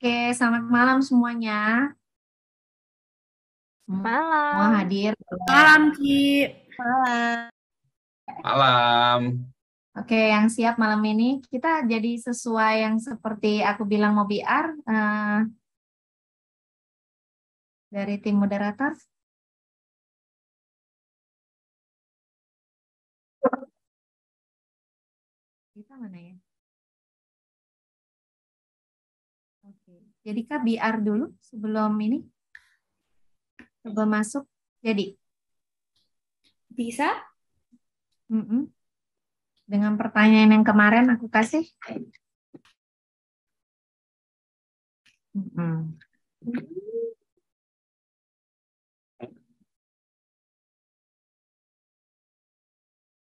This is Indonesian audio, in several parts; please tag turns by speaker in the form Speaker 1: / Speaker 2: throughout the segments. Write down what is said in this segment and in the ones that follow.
Speaker 1: Oke, selamat malam semuanya. Semua
Speaker 2: Malam.
Speaker 1: hadir.
Speaker 3: Malam, Ci.
Speaker 1: Malam.
Speaker 4: Malam.
Speaker 1: Oke, yang siap malam ini kita jadi sesuai yang seperti aku bilang mau biar dari tim moderator. Kita mana ya? Oke, jadi Kak biar dulu sebelum ini coba masuk. Jadi
Speaker 3: Bisa?
Speaker 1: dengan pertanyaan yang kemarin aku kasih.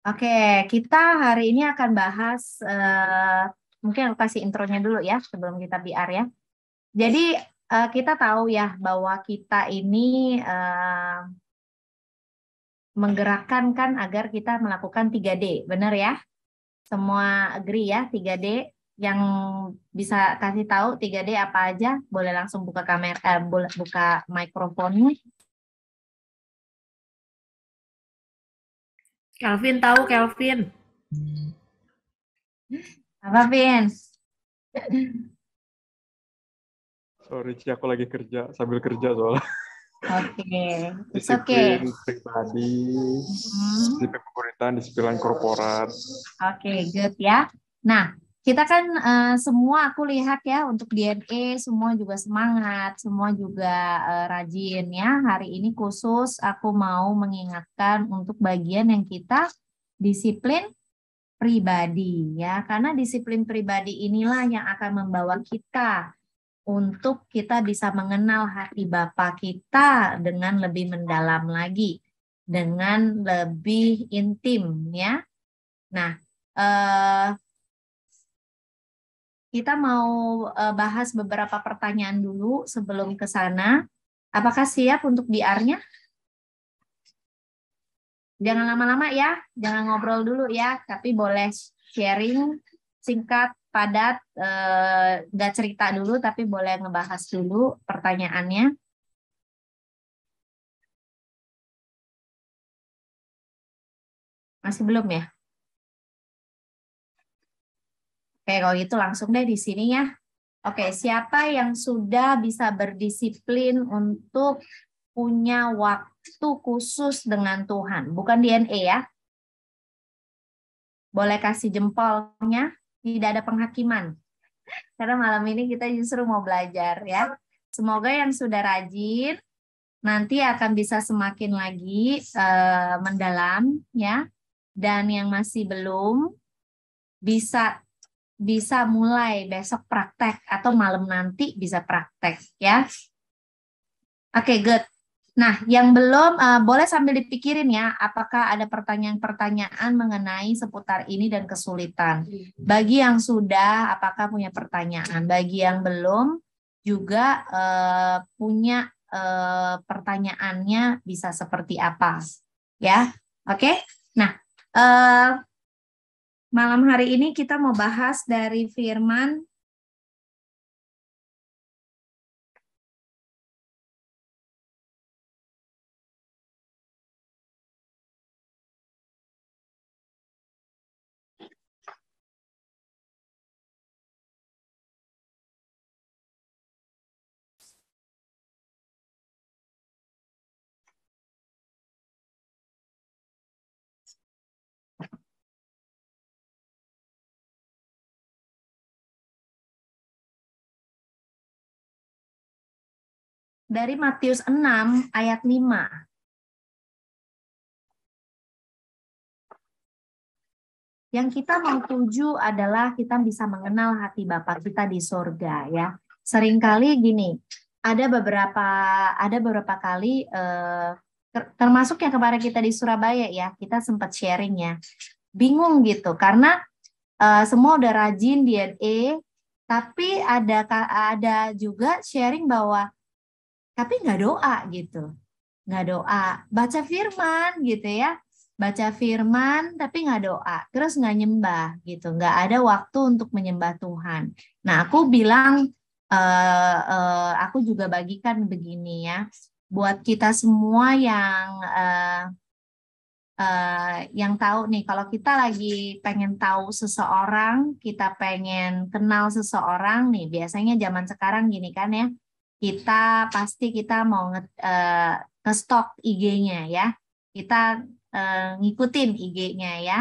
Speaker 1: Oke, kita hari ini akan bahas, mungkin aku kasih intronya dulu ya sebelum kita biar ya. Jadi kita tahu ya bahwa kita ini menggerakkan kan agar kita melakukan 3D, benar ya? Semua agree ya 3D, yang bisa kasih tahu 3D apa aja, boleh langsung buka kamera, boleh buka mikrofonnya.
Speaker 3: Kelvin tahu, Kelvin.
Speaker 1: Apa, Vin?
Speaker 4: Sorry, Ci, aku lagi kerja, sambil kerja soalnya.
Speaker 1: Oke, it's
Speaker 4: Disiplin
Speaker 1: okay.
Speaker 4: pribadi, disiplin pemerintahan, disiplin korporat.
Speaker 1: Oke, good ya. Nah, kita kan semua aku lihat ya untuk DNA semua juga semangat, semua juga rajin ya. Hari ini khusus aku mau mengingatkan untuk bagian yang kita disiplin pribadi ya. Karena disiplin pribadi inilah yang akan membawa kita untuk kita bisa mengenal hati Bapa kita dengan lebih mendalam lagi, dengan lebih intim ya. Nah, kita mau bahas beberapa pertanyaan dulu sebelum ke sana. Apakah siap untuk DR-nya? Jangan lama-lama ya, jangan ngobrol dulu ya, tapi boleh sharing singkat, padat, nggak cerita dulu, tapi boleh ngebahas dulu pertanyaannya. Masih belum ya? Oke, kalau gitu langsung deh di sini ya. Oke, siapa yang sudah bisa berdisiplin untuk punya waktu khusus dengan Tuhan? Bukan DNA ya. Boleh kasih jempolnya, tidak ada penghakiman. Karena malam ini kita justru mau belajar ya. Semoga yang sudah rajin nanti akan bisa semakin lagi mendalam ya. Dan yang masih belum bisa mulai besok praktek atau malam nanti bisa praktek ya. Oke, good. Nah, yang belum boleh sambil dipikirin ya, apakah ada pertanyaan-pertanyaan mengenai seputar ini dan kesulitan. Bagi yang sudah, apakah punya pertanyaan? Bagi yang belum, juga punya pertanyaannya bisa seperti apa, ya? Oke. Nah, malam hari ini kita mau bahas dari firman dari Matius 6 ayat 5. Yang kita mau tuju adalah kita bisa mengenal hati Bapa kita di surga ya. Seringkali gini, ada beberapa kali termasuk yang kemarin kita di Surabaya ya, kita sempat sharing ya. Bingung gitu karena semua udah rajin DNA, tapi ada juga sharing bahwa tapi nggak doa gitu. Nggak doa, baca firman gitu ya. Baca firman tapi nggak doa, terus nggak nyembah gitu, nggak ada waktu untuk menyembah Tuhan. Nah, aku bilang Aku juga bagikan begini ya, buat kita semua yang tahu nih, kalau kita lagi pengen tahu seseorang, kita pengen kenal seseorang nih, biasanya zaman sekarang gini kan ya, kita mau nge-stalk IG-nya ya, kita ngikutin IG-nya ya.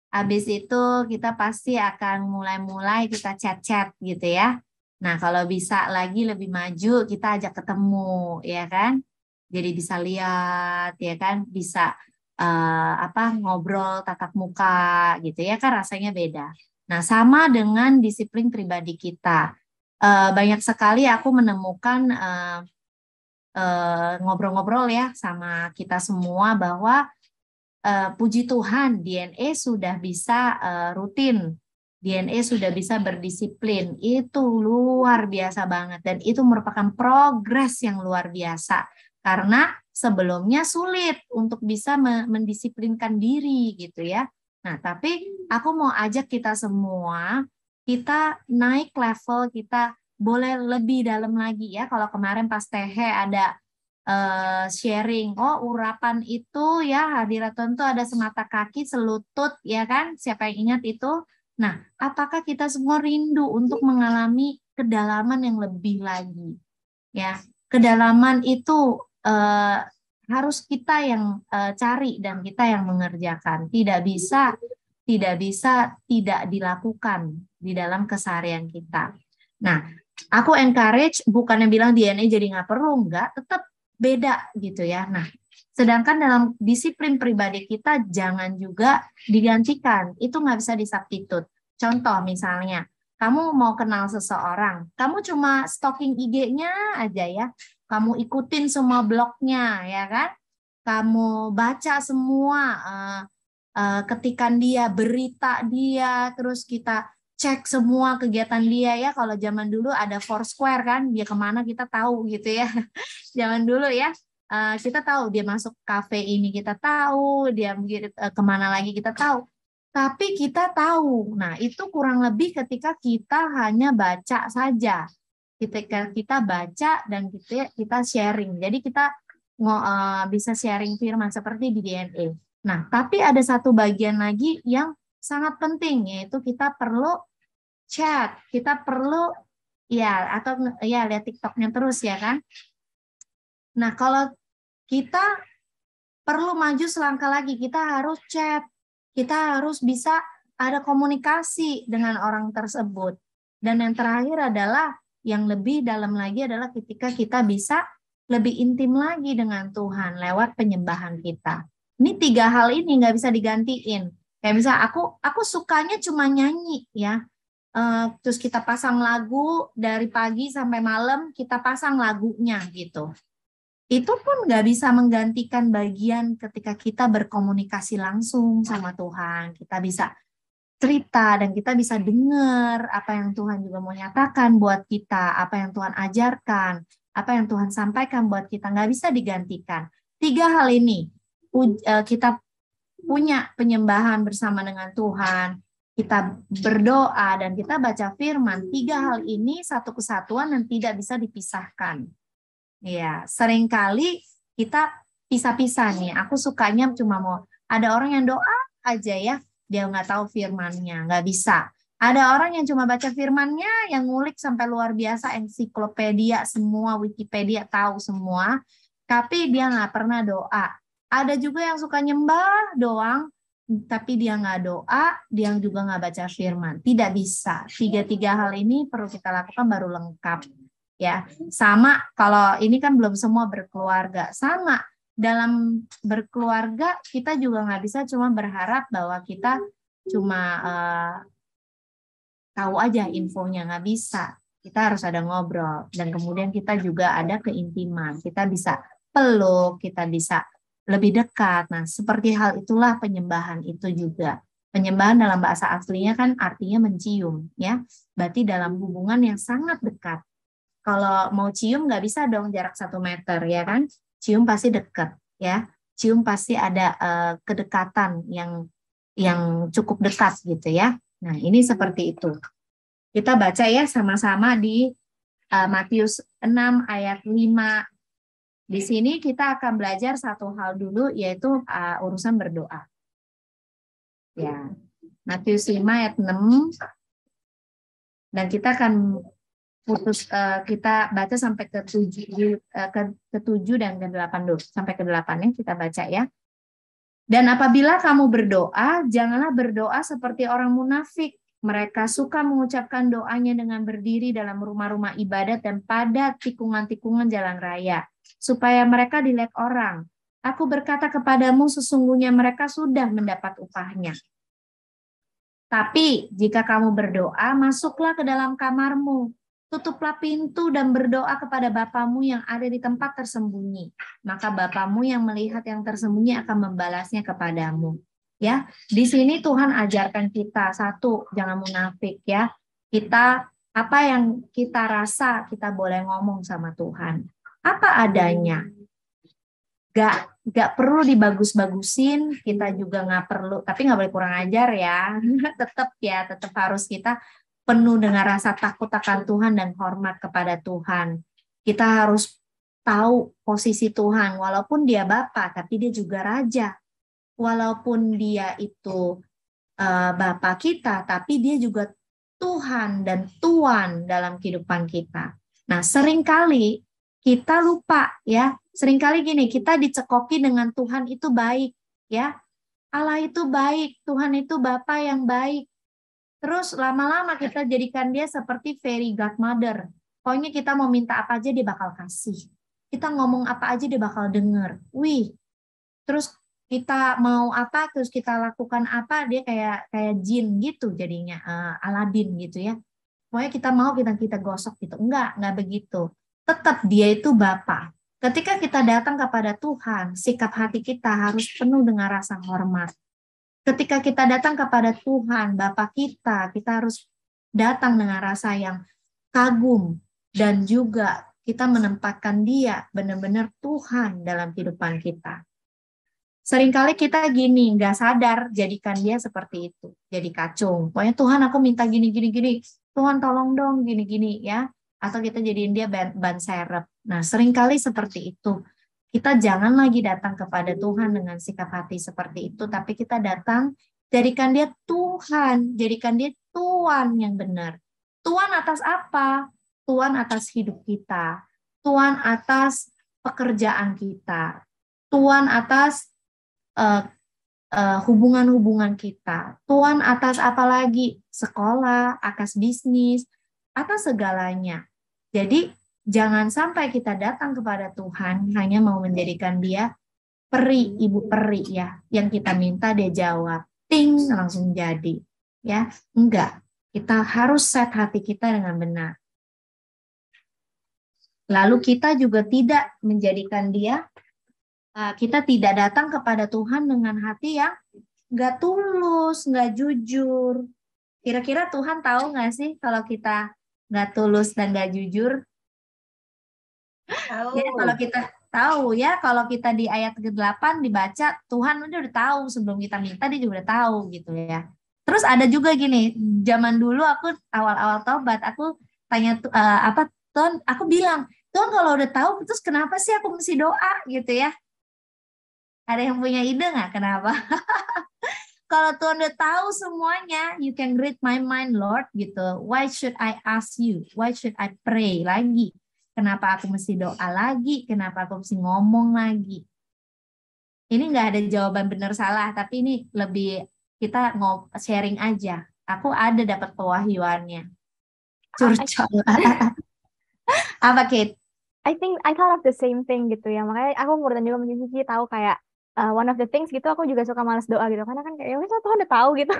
Speaker 1: Habis itu kita pasti akan mulai-mulai kita chat-chat gitu ya. Nah, kalau bisa lagi lebih maju, kita ajak ketemu, ya kan? Jadi bisa lihat, ya kan? Bisa ngobrol tatap muka gitu ya kan, rasanya beda. Nah, sama dengan disiplin pribadi kita. Banyak sekali aku menemukan ngobrol-ngobrol ya sama kita semua bahwa puji Tuhan DNA sudah bisa rutin, DNA sudah bisa berdisiplin. Itu luar biasa banget dan itu merupakan progres yang luar biasa karena sebelumnya sulit untuk bisa mendisiplinkan diri gitu ya. Nah, tapi aku mau ajak kita semua, kita naik level, kita boleh lebih dalam lagi ya. Kalau kemarin pas Tehe ada sharing, oh urapan itu ya hadirat Tuhan itu ada semata kaki, selutut ya kan? Siapa yang ingat itu? Nah, apakah kita semua rindu untuk mengalami kedalaman yang lebih lagi? Ya, kedalaman itu harus kita yang cari dan kita yang mengerjakan. Tidak bisa tidak dilakukan di dalam keseharian kita. Nah, aku encourage bukannya bilang DNA jadi nggak perlu, enggak, tetap beda gitu ya. Nah, sedangkan dalam disiplin pribadi kita jangan juga digantikan. Itu nggak bisa disubstitute. Contoh misalnya, kamu mau kenal seseorang, kamu cuma stalking IG-nya aja ya. Kamu ikutin semua blognya, ya kan? Kamu baca semua ketikan dia, berita dia, terus kita cek semua kegiatan dia ya. Kalau zaman dulu ada Foursquare kan, dia kemana kita tahu gitu ya. Zaman dulu ya, kita tahu dia masuk kafe ini, kita tahu dia kemana lagi kita tahu. Tapi kita tahu, nah itu kurang lebih ketika kita hanya baca saja. Ketika kita baca dan kita sharing. Jadi kita bisa sharing firman seperti di DNA. Nah, tapi ada satu bagian lagi yang sangat penting, yaitu kita perlu chat, kita perlu ya atau ya lihat TikToknya terus ya kan. Nah, kalau kita perlu maju selangkah lagi, kita harus chat, kita harus bisa ada komunikasi dengan orang tersebut. Dan yang terakhir adalah yang lebih dalam lagi adalah ketika kita bisa lebih intim lagi dengan Tuhan lewat penyembahan kita. Ini 3 hal ini nggak bisa digantiin. Kayak misalnya aku sukanya cuma nyanyi ya. Terus kita pasang lagu dari pagi sampai malam, kita pasang lagunya gitu. Itu pun nggak bisa menggantikan bagian ketika kita berkomunikasi langsung sama Tuhan. Kita bisa cerita dan kita bisa dengar apa yang Tuhan juga mau nyatakan buat kita, apa yang Tuhan ajarkan, apa yang Tuhan sampaikan buat kita, nggak bisa digantikan. 3 hal ini, kita punya penyembahan bersama dengan Tuhan, kita berdoa dan kita baca firman, 3 hal ini satu kesatuan dan tidak bisa dipisahkan. Ya, seringkali kita pisah-pisah nih. Aku sukanya cuma mau ada orang yang doa aja ya, dia nggak tahu firmannya, nggak bisa. Ada orang yang cuma baca firmannya, yang ngulik sampai luar biasa, ensiklopedia semua, Wikipedia tahu semua, tapi dia nggak pernah doa. Ada juga yang suka nyembah doang, tapi dia nggak doa, dia juga nggak baca firman. Tidak bisa. 3 hal ini perlu kita lakukan baru lengkap. Ya, sama kalau ini kan belum semua berkeluarga. Sama dalam berkeluarga kita juga nggak bisa cuma berharap bahwa kita cuma tahu aja infonya, nggak bisa. Kita harus ada ngobrol dan kemudian kita juga ada keintiman. Kita bisa peluk, kita bisa lebih dekat. Nah, seperti hal itulah penyembahan itu juga. Penyembahan dalam bahasa aslinya kan artinya mencium, ya. Berarti dalam hubungan yang sangat dekat. Kalau mau cium nggak bisa dong jarak 1 meter ya kan, cium pasti dekat ya, cium pasti ada kedekatan yang cukup dekat gitu ya. Nah ini seperti itu. Kita baca ya sama-sama di Matius 6 ayat 5. Di sini kita akan belajar satu hal dulu, yaitu urusan berdoa. Ya, Matius 5 ayat 6. Dan kita akan kita baca sampai ke 7 dan ke 8 dulu. Sampai ke 8 ya kita baca ya. Dan apabila kamu berdoa, janganlah berdoa seperti orang munafik. Mereka suka mengucapkan doanya dengan berdiri dalam rumah-rumah ibadat dan pada tikungan-tikungan jalan raya, supaya mereka dilihat orang. Aku berkata kepadamu, sesungguhnya mereka sudah mendapat upahnya. Tapi jika kamu berdoa, masuklah ke dalam kamarmu, tutuplah pintu dan berdoa kepada Bapamu yang ada di tempat tersembunyi. Maka Bapamu yang melihat yang tersembunyi akan membalasnya kepadamu. Ya, di sini Tuhan ajarkan kita satu, jangan munafik ya. Kita apa yang kita rasa kita boleh ngomong sama Tuhan. Apa adanya. Gak perlu dibagus-bagusin, kita juga nggak perlu, tapi nggak boleh kurang ajar ya. Tetap harus kita penuh dengan rasa takut akan Tuhan dan hormat kepada Tuhan. Kita harus tahu posisi Tuhan, walaupun dia Bapa, tapi dia juga Raja. Walaupun dia itu Bapa kita, tapi dia juga Tuhan dan Tuan dalam kehidupan kita. Nah, seringkali kita lupa ya. Seringkali gini, kita dicekoki dengan Tuhan itu baik ya. Allah itu baik, Tuhan itu Bapa yang baik. Terus lama-lama kita jadikan dia seperti fairy godmother. Pokoknya kita mau minta apa aja dia bakal kasih. Kita ngomong apa aja dia bakal denger. Wih. Terus kita mau apa, terus kita lakukan apa, dia kayak jin gitu jadinya, Aladin gitu ya. Pokoknya kita mau kita gosok gitu. Enggak begitu. Tetap dia itu Bapa. Ketika kita datang kepada Tuhan, sikap hati kita harus penuh dengan rasa hormat. Ketika kita datang kepada Tuhan, Bapa kita harus datang dengan rasa yang kagum. Dan juga kita menempatkan dia benar-benar Tuhan dalam kehidupan kita. Seringkali kita gini, nggak sadar jadikan dia seperti itu. Jadi kacung. Pokoknya Tuhan aku minta gini. Tuhan tolong dong gini ya. Atau kita jadiin dia ban serep. Nah, seringkali seperti itu. Kita jangan lagi datang kepada Tuhan dengan sikap hati seperti itu, tapi kita datang, jadikan dia Tuhan, jadikan dia Tuan yang benar. Tuan atas apa? Tuan atas hidup kita, Tuan atas pekerjaan kita, Tuan atas hubungan-hubungan kita, Tuan atas apa lagi? Sekolah, atas bisnis, atas segalanya. Jadi jangan sampai kita datang kepada Tuhan hanya mau menjadikan dia peri, ibu peri ya, yang kita minta dia jawab, ting langsung jadi, ya enggak. Kita harus set hati kita dengan benar. Lalu kita juga tidak menjadikan dia, kita tidak datang kepada Tuhan dengan hati yang enggak tulus, enggak jujur. Kira-kira Tuhan tahu nggak sih kalau kita nggak tulus dan nggak jujur?
Speaker 3: Tahu.
Speaker 1: Ya, kalau kita tahu ya, kalau kita di ayat ke-8 dibaca, Tuhan udah tahu sebelum kita minta, dia juga udah tahu gitu ya. Terus ada juga gini, zaman dulu aku awal-awal taubat, aku tanya Tuhan, aku bilang, Tuhan kalau udah tahu, terus kenapa sih aku mesti doa gitu ya? Ada yang punya ide nggak kenapa? Kalau Tuhan udah tahu semuanya, you can read my mind, Lord, gitu. Why should I ask you? Why should I pray lagi? Kenapa aku mesti doa lagi? Kenapa aku mesti ngomong lagi? Ini nggak ada jawaban benar salah, tapi ini lebih kita sharing aja. Aku ada dapat pewahyuannya. Curcol. Apa, Kate?
Speaker 2: I think I thought of the same thing gitu ya. Makanya aku kemudian juga mencintai tahu kayak one of the things gitu, aku juga suka malas doa gitu karena kan kayak ya Tuhan udah tahu gitu.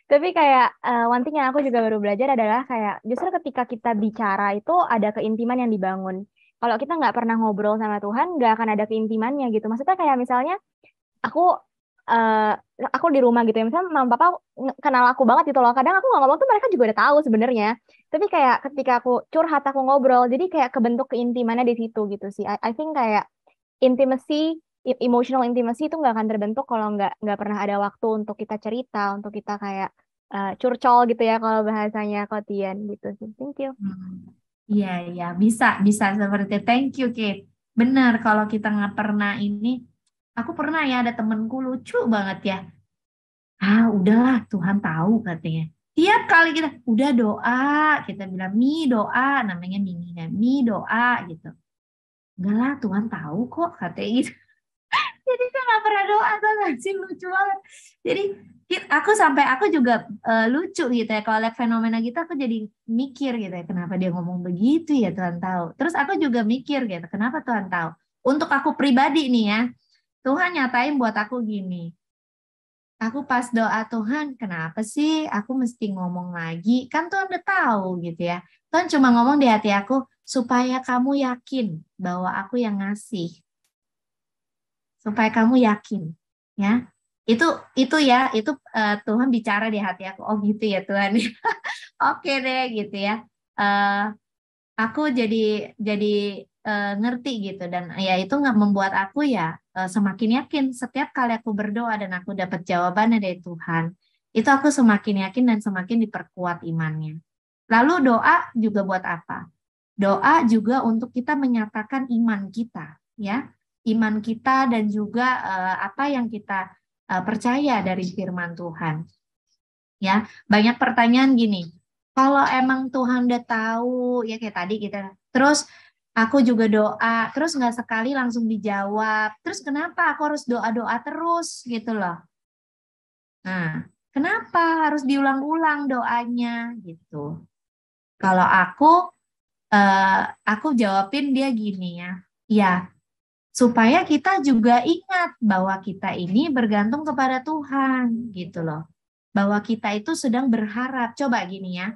Speaker 2: Tapi kayak one thing yang aku juga baru belajar adalah kayak justru ketika kita bicara itu ada keintiman yang dibangun. Kalau kita nggak pernah ngobrol sama Tuhan, nggak akan ada keintimannya gitu. Maksudnya kayak misalnya aku di rumah gitu ya, misalnya mama papa kenal aku banget gitu loh. Kadang aku nggak ngomong tuh mereka juga udah tahu sebenarnya. Tapi kayak ketika aku curhat, aku ngobrol, jadi kayak kebentuk keintimannya di situ gitu sih. I think kayak intimacy, emotional intimacy itu nggak akan terbentuk kalau nggak pernah ada waktu untuk kita cerita, untuk kita kayak curcol gitu ya kalau bahasanya Kotian gitu sih. Thank you.
Speaker 1: Iya, bisa seperti itu. Thank you, Kate. Benar, kalau kita nggak pernah ini, aku pernah ya ada temenku lucu banget ya. Udahlah, Tuhan tahu katanya. Tiap kali kita udah doa, kita bilang Mi doa, namanya Mimi kan, Mi doa gitu. Enggak lah, Tuhan tahu kok katanya gitu. Jadi saya nggak pernah doa tuh sih, lucu banget. Jadi aku juga lucu gitu ya, kalau lihat fenomena gitu aku jadi mikir gitu ya, kenapa dia ngomong begitu ya, Tuhan tahu. Terus aku juga mikir gitu, kenapa Tuhan tahu. Untuk aku pribadi nih ya, Tuhan nyatain buat aku gini. Aku pas doa, Tuhan kenapa sih aku mesti ngomong lagi? Kan Tuhan udah tahu gitu ya. Tuhan cuma ngomong di hati aku supaya kamu yakin bahwa aku yang ngasih. Supaya kamu yakin ya. Itu ya, Tuhan bicara di hati aku. Oh gitu ya Tuhan. Oke deh gitu ya. Eh, aku jadi ngerti gitu, dan ya itu nggak membuat aku ya semakin yakin setiap kali aku berdoa dan aku dapat jawabannya dari Tuhan, itu aku semakin yakin dan semakin diperkuat imannya. Lalu doa juga buat apa? Doa juga untuk kita menyatakan iman kita, ya, iman kita dan juga apa yang kita percaya dari firman Tuhan. Ya, banyak pertanyaan gini. Kalau emang Tuhan udah tahu, ya kayak tadi kita, terus aku juga doa, terus nggak sekali langsung dijawab. Terus kenapa aku harus doa-doa terus gitu loh? Nah, kenapa harus diulang-ulang doanya gitu? Kalau aku jawabin dia gini ya, ya supaya kita juga ingat bahwa kita ini bergantung kepada Tuhan gitu loh. Bahwa kita itu sedang berharap. Coba gini ya.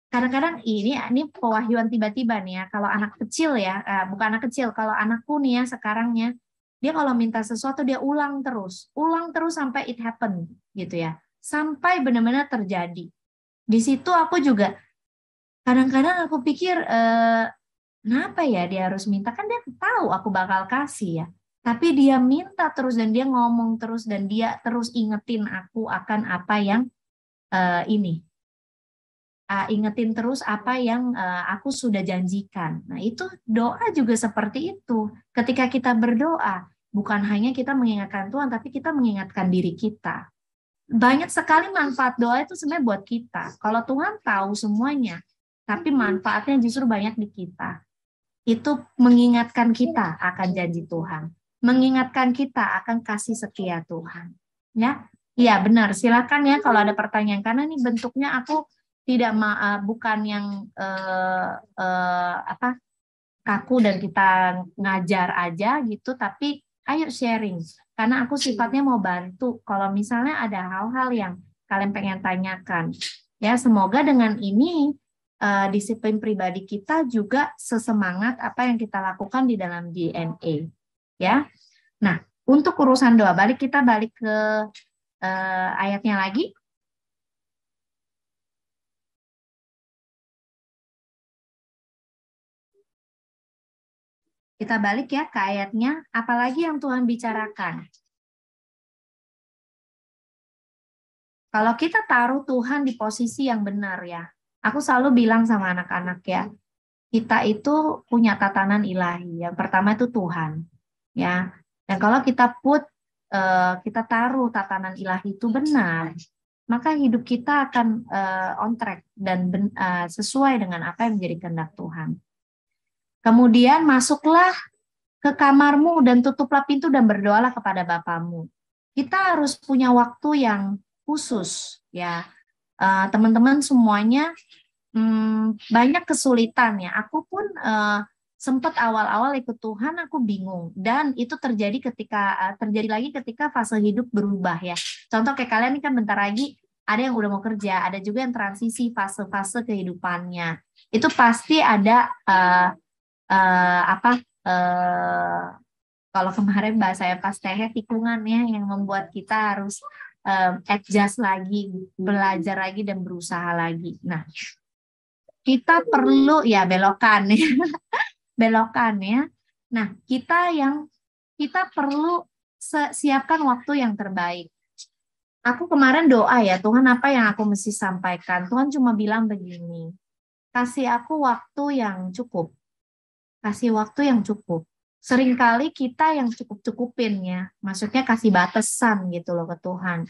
Speaker 1: Kadang-kadang ini pewahyuan tiba-tiba nih ya. Kalau anak kecil ya, bukan anak kecil, kalau anakku nih ya sekarangnya, dia kalau minta sesuatu dia ulang terus sampai it happen gitu ya. Sampai benar-benar terjadi. Di situ aku juga kadang-kadang aku pikir kenapa ya dia harus minta, kan dia tahu aku bakal kasih ya. Tapi dia minta terus dan dia ngomong terus dan dia terus ingetin aku akan apa yang ingetin terus apa yang aku sudah janjikan. Nah, itu doa juga seperti itu. Ketika kita berdoa, bukan hanya kita mengingatkan Tuhan, tapi kita mengingatkan diri kita. Banyak sekali manfaat doa itu sebenarnya buat kita. Kalau Tuhan tahu semuanya, tapi manfaatnya justru banyak di kita. Itu mengingatkan kita akan janji Tuhan. Mengingatkan kita akan kasih setia Tuhan. Ya, iya benar. Silakan ya kalau ada pertanyaan, karena ini bentuknya aku tidak bukan yang kaku dan kita ngajar aja gitu, tapi ayo sharing. Karena aku sifatnya mau bantu. Kalau misalnya ada hal-hal yang kalian pengen tanyakan, ya semoga dengan ini disiplin pribadi kita juga sesemangat apa yang kita lakukan di dalam DNA. Ya, nah untuk urusan doa, kita balik ke ayatnya lagi. Kita balik ya ke ayatnya, apalagi yang Tuhan bicarakan. Kalau kita taruh Tuhan di posisi yang benar ya, aku selalu bilang sama anak-anak ya, kita itu punya tatanan ilahi. Yang pertama itu Tuhan, ya. Dan kalau kita taruh tatanan ilahi itu benar, maka hidup kita akan on track dan sesuai dengan apa yang menjadi kehendak Tuhan. Kemudian masuklah ke kamarmu dan tutuplah pintu dan berdoalah kepada Bapamu. Kita harus punya waktu yang khusus ya. Teman-teman semuanya banyak kesulitan ya. Aku pun sempat awal-awal ikut Tuhan aku bingung, dan itu terjadi lagi ketika fase hidup berubah ya. Contoh kayak kalian ini kan bentar lagi ada yang udah mau kerja, ada juga yang transisi fase-fase kehidupannya. Itu pasti ada kalau kemarin bahasanya pas tikungan ya, yang membuat kita harus adjust lagi, belajar lagi dan berusaha lagi. Nah, kita perlu ya belokan ya. Belokan ya. Nah, kita perlu siapkan waktu yang terbaik. Aku kemarin doa ya, Tuhan apa yang aku mesti sampaikan? Tuhan cuma bilang begini, kasih aku waktu yang cukup. Kasih waktu yang cukup. Seringkali kita yang cukup-cukupin ya. Maksudnya kasih batasan gitu loh ke Tuhan.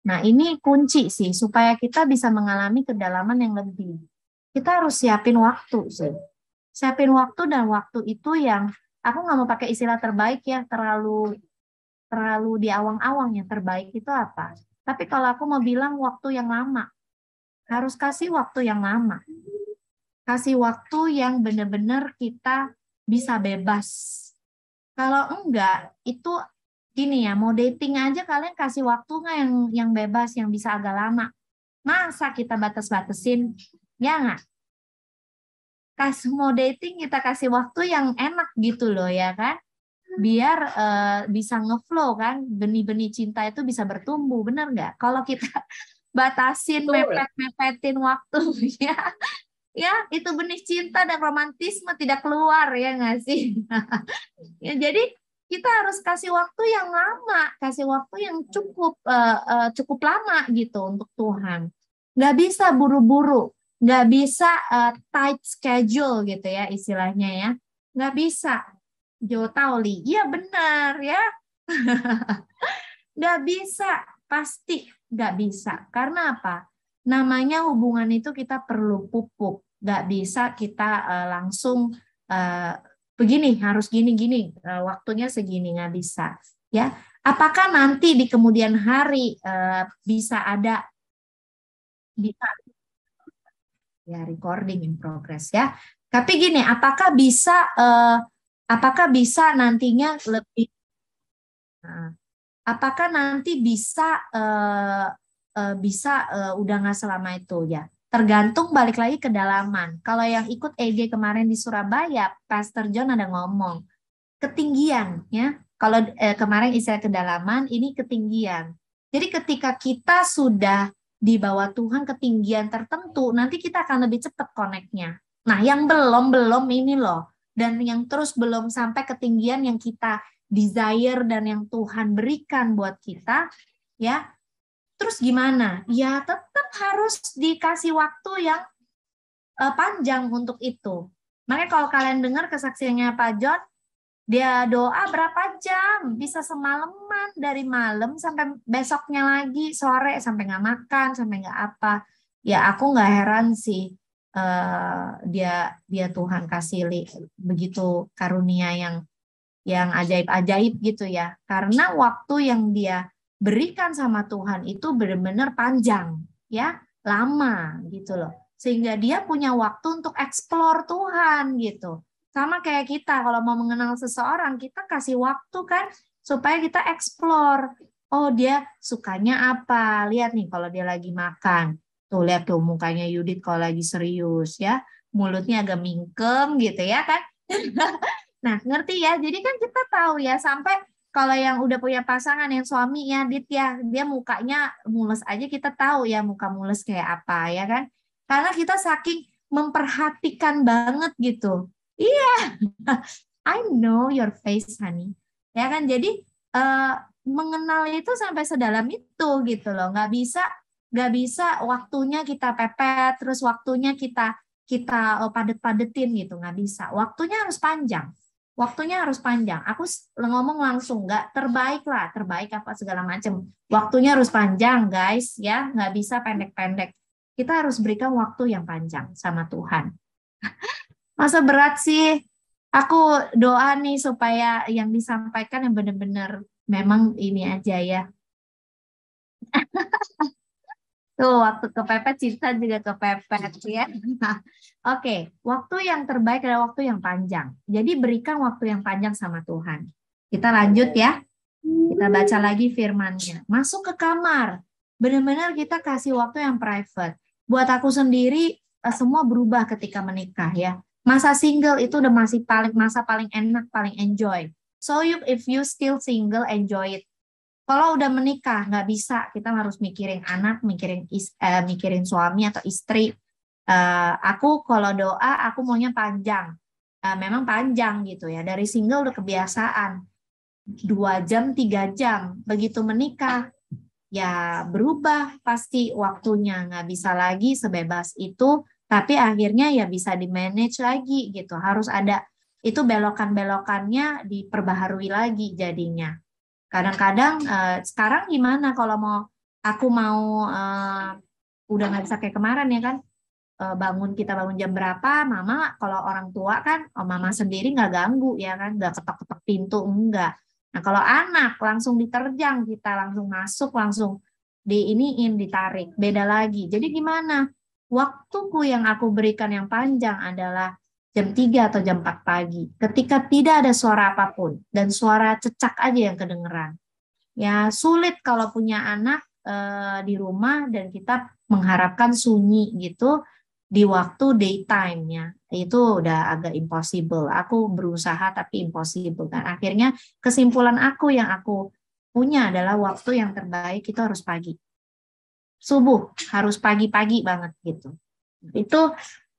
Speaker 1: Nah, ini kunci sih supaya kita bisa mengalami kedalaman yang lebih. Kita harus siapin waktu sih. Siapin waktu, dan waktu itu yang aku nggak mau pakai istilah terbaik ya, terlalu di awang-awang. Yang terbaik itu apa? Tapi kalau aku mau bilang waktu yang lama, harus kasih waktu yang lama. Kasih waktu yang benar-benar kita bisa bebas. Kalau enggak, itu gini ya, mau dating aja kalian kasih waktu nggak yang bebas, yang bisa agak lama. Masa kita batas-batasin? Ya nggak? Mau dating kita kasih waktu yang enak gitu loh ya kan? Biar bisa ngeflow kan, benih-benih cinta itu bisa bertumbuh, bener nggak? Kalau kita batasin, mepet-mepetin waktunya, ya itu benih cinta dan romantisme tidak keluar, ya nggak sih? Ya, jadi kita harus kasih waktu yang lama, kasih waktu yang cukup lama gitu untuk Tuhan. Nggak bisa buru-buru, nggak bisa tight schedule gitu ya istilahnya ya, nggak bisa. Jo Tauli, iya benar ya. Nggak bisa, pasti nggak bisa. Karena apa? Namanya hubungan itu kita perlu pupuk. Nggak bisa kita langsung begini, harus gini-gini, waktunya segini, nggak bisa. Ya, apakah nanti di kemudian hari bisa ada, bisa ya, recording in progress ya. Tapi gini, apakah bisa nantinya lebih, apakah nanti bisa udah nggak selama itu ya? Tergantung, balik lagi ke kedalaman. Kalau yang ikut EG kemarin di Surabaya, Pastor John ada ngomong ketinggian ya. Kalau kemarin istilah kedalaman, ini ketinggian. Jadi ketika kita sudah di bawah Tuhan ketinggian tertentu, nanti kita akan lebih cepat connect-nya. Nah, yang belum ini loh, dan yang terus belum sampai ketinggian yang kita desire dan yang Tuhan berikan buat kita, ya. Terus gimana? Ya tetap harus dikasih waktu yang panjang untuk itu. Makanya kalau kalian dengar kesaksiannya Pak John, dia doa berapa jam? Bisa semalaman, dari malam sampai besoknya lagi, sore, sampai nggak makan, sampai nggak apa. Ya aku nggak heran sih, dia Tuhan kasih begitu karunia yang ajaib-ajaib gitu ya. Karena waktu yang dia berikan sama Tuhan itu benar-benar panjang, ya, lama gitu loh. Sehingga dia punya waktu untuk eksplor Tuhan gitu. Sama kayak kita kalau mau mengenal seseorang, kita kasih waktu kan supaya kita eksplor. Oh, dia sukanya apa? Lihat nih kalau dia lagi makan. Tuh, lihat tuh mukanya Yudit kalau lagi serius ya. Mulutnya agak mingkem gitu ya kan. Nah, ngerti ya? Jadi kan kita tahu ya, sampai kalau yang udah punya pasangan, yang suami ya, Dit ya, dia mukanya mules aja kita tahu ya muka mules kayak apa ya kan? Karena kita saking memperhatikan banget gitu. Iya, I know your face, honey. Ya kan? Jadi mengenal itu sampai sedalam itu gitu loh. Nggak bisa waktunya kita pepet, terus waktunya kita padet-padetin gitu, nggak bisa. Waktunya harus panjang. Waktunya harus panjang. Aku ngomong langsung, nggak terbaik lah, terbaik apa segala macam. Waktunya harus panjang, guys, ya, nggak bisa pendek-pendek. Kita harus berikan waktu yang panjang sama Tuhan. Masa berat sih? Aku doa nih supaya yang disampaikan yang benar-benar memang ini aja ya. Tuh, waktu kepepet, cinta juga kepepet ya. Oke, waktu yang terbaik adalah waktu yang panjang. Jadi berikan waktu yang panjang sama Tuhan. Kita lanjut ya. Kita baca lagi firman-Nya. Masuk ke kamar. Benar-benar kita kasih waktu yang private. Buat aku sendiri, semua berubah ketika menikah ya. Masa single itu udah masa paling enak, paling enjoy. So if you still single, enjoy it. Kalau udah menikah, nggak bisa. Kita harus mikirin anak, mikirin suami atau istri. Aku kalau doa, aku maunya panjang. Memang panjang gitu ya. Dari single udah kebiasaan. 2 jam, 3 jam. Begitu menikah, ya berubah pasti waktunya. Nggak bisa lagi sebebas itu tapi akhirnya ya bisa di-manage lagi gitu. Harus ada itu belokan-belokannya diperbaharui lagi jadinya. Kadang-kadang sekarang gimana kalau aku mau udah nggak bisa kayak kemarin ya kan, kita bangun jam berapa, mama kalau orang tua kan, mama sendiri nggak ganggu ya kan, nggak ketok-ketok pintu, enggak. Nah kalau anak langsung diterjang, kita langsung masuk, langsung ditarik, beda lagi. Jadi gimana? Waktuku yang aku berikan yang panjang adalah jam 3 atau jam 4 pagi. Ketika tidak ada suara apapun dan suara cecak aja yang kedengeran. Ya sulit kalau punya anak di rumah dan kita mengharapkan sunyi gitu di waktu daytime-nya. Itu udah agak impossible. Aku berusaha tapi impossible kan. Akhirnya kesimpulan yang aku punya adalah waktu yang terbaik itu harus pagi. Subuh harus pagi-pagi banget gitu.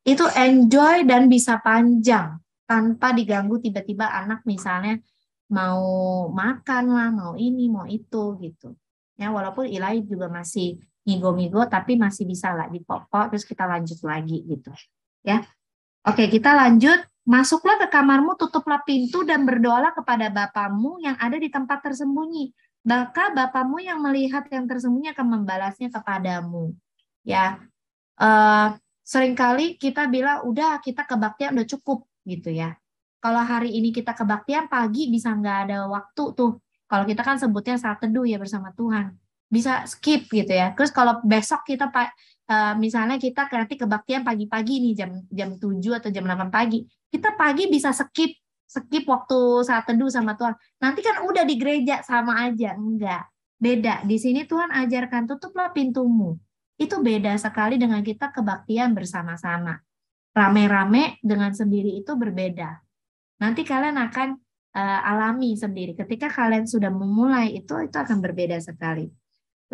Speaker 1: Itu enjoy dan bisa panjang tanpa diganggu tiba-tiba anak misalnya mau makan lah, mau ini, mau itu gitu. Ya walaupun Ilai juga masih ngigo-ngigo tapi masih bisa lah dipopok terus kita lanjut lagi gitu. Ya. Oke, kita lanjut. Masuklah ke kamarmu, tutuplah pintu dan berdoalah kepada Bapamu yang ada di tempat tersembunyi. Maka Bapamu yang melihat yang tersembunyi akan membalasnya kepadamu. Ya, seringkali kita bilang udah kita kebaktian udah cukup gitu ya. Kalau hari ini kita kebaktian pagi bisa nggak ada waktu tuh. Kalau kita kan sebutnya saat teduh ya bersama Tuhan. Bisa skip gitu ya. Terus kalau besok kita misalnya kita nanti kebaktian pagi-pagi nih jam 7 atau jam 8 pagi. Kita pagi bisa skip waktu saat teduh sama Tuhan. Nanti kan udah di gereja sama aja. Enggak. Beda. Di sini Tuhan ajarkan tutuplah pintumu. Itu beda sekali dengan kita kebaktian bersama-sama. Rame-rame dengan sendiri itu berbeda. Nanti kalian akan alami sendiri. Ketika kalian sudah memulai itu akan berbeda sekali.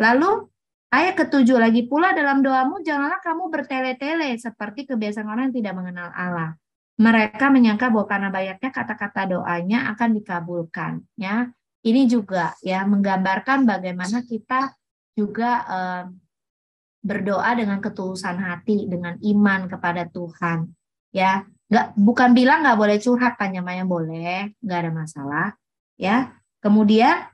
Speaker 1: Lalu ayat ke-7 lagi pula dalam doamu janganlah kamu bertele-tele seperti kebiasaan orang yang tidak mengenal Allah. Mereka menyangka bahwa karena banyaknya kata-kata doanya akan dikabulkan. Ya, ini juga ya menggambarkan bagaimana kita juga berdoa dengan ketulusan hati, dengan iman kepada Tuhan. Ya, bukan bilang nggak boleh curhat, tanya Maya boleh, nggak ada masalah. Ya, kemudian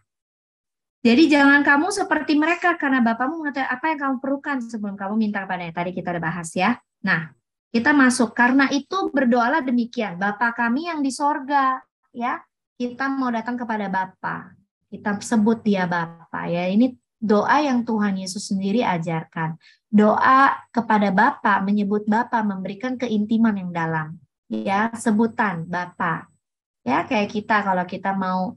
Speaker 1: jadi jangan kamu seperti mereka karena Bapamu mengetahui apa yang kamu perlukan sebelum kamu minta kepadanya. Tadi kita udah bahas ya. Nah, kita masuk karena itu berdoalah demikian. Bapa kami yang di sorga, ya. Kita mau datang kepada Bapa. Kita sebut dia Bapa ya. Ini doa yang Tuhan Yesus sendiri ajarkan. Doa kepada Bapa, menyebut Bapa, memberikan keintiman yang dalam. Ya, sebutan Bapa. Ya, kayak kita kalau kita mau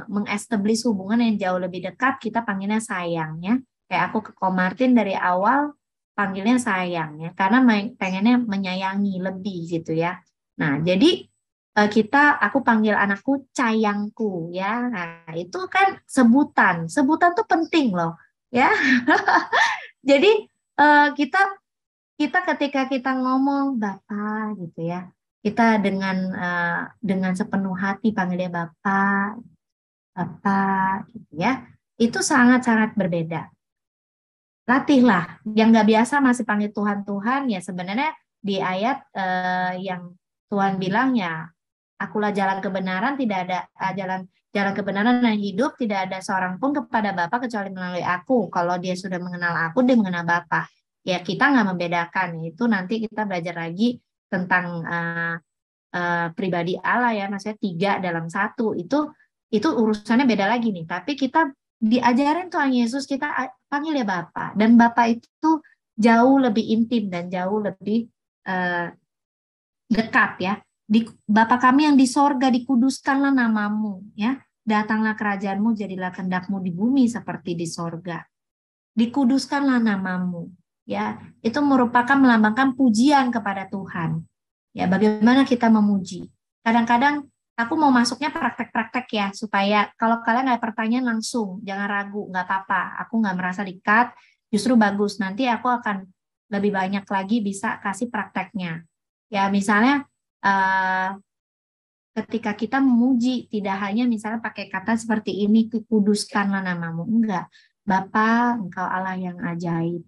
Speaker 1: mengestablish hubungan yang jauh lebih dekat, kita panggilnya sayang ya. Kayak aku ke Ko Martin dari awal panggilnya sayang ya, karena pengennya menyayangi lebih gitu ya. Nah, jadi aku panggil anakku cayangku ya. Nah, itu kan sebutan. Sebutan tuh penting loh ya. Jadi kita ketika kita ngomong Bapak gitu ya, kita dengan sepenuh hati panggilnya Bapak gitu ya, itu sangat-sangat berbeda. Latihlah, yang nggak biasa masih panggil Tuhan ya sebenarnya di ayat yang Tuhan bilang ya, akulah jalan kebenaran, tidak ada jalan kebenaran dan hidup, tidak ada seorang pun kepada Bapa kecuali melalui aku. Kalau dia sudah mengenal aku, dia mengenal Bapa. Ya kita nggak membedakan, itu nanti kita belajar lagi tentang pribadi Allah ya, maksudnya 3 dalam 1 itu urusannya beda lagi nih. Tapi kita diajarin Tuhan Yesus kita panggil ya Bapa, dan Bapa itu jauh lebih intim dan jauh lebih dekat ya. Bapa kami yang di sorga, dikuduskanlah namamu ya, datanglah kerajaanmu, jadilah kehendakmu di bumi seperti di sorga. Dikuduskanlah namamu ya, itu merupakan melambangkan pujian kepada Tuhan. Ya, bagaimana kita memuji. Kadang-kadang aku mau masuknya praktek-praktek ya, supaya kalau kalian ada pertanyaan langsung, jangan ragu, nggak apa-apa. Aku nggak merasa di-cut, justru bagus. Nanti aku akan lebih banyak lagi bisa kasih prakteknya. Ya, misalnya ketika kita memuji, tidak hanya misalnya pakai kata seperti ini, kuduskanlah namamu. Enggak. Bapa, Engkau Allah yang ajaib.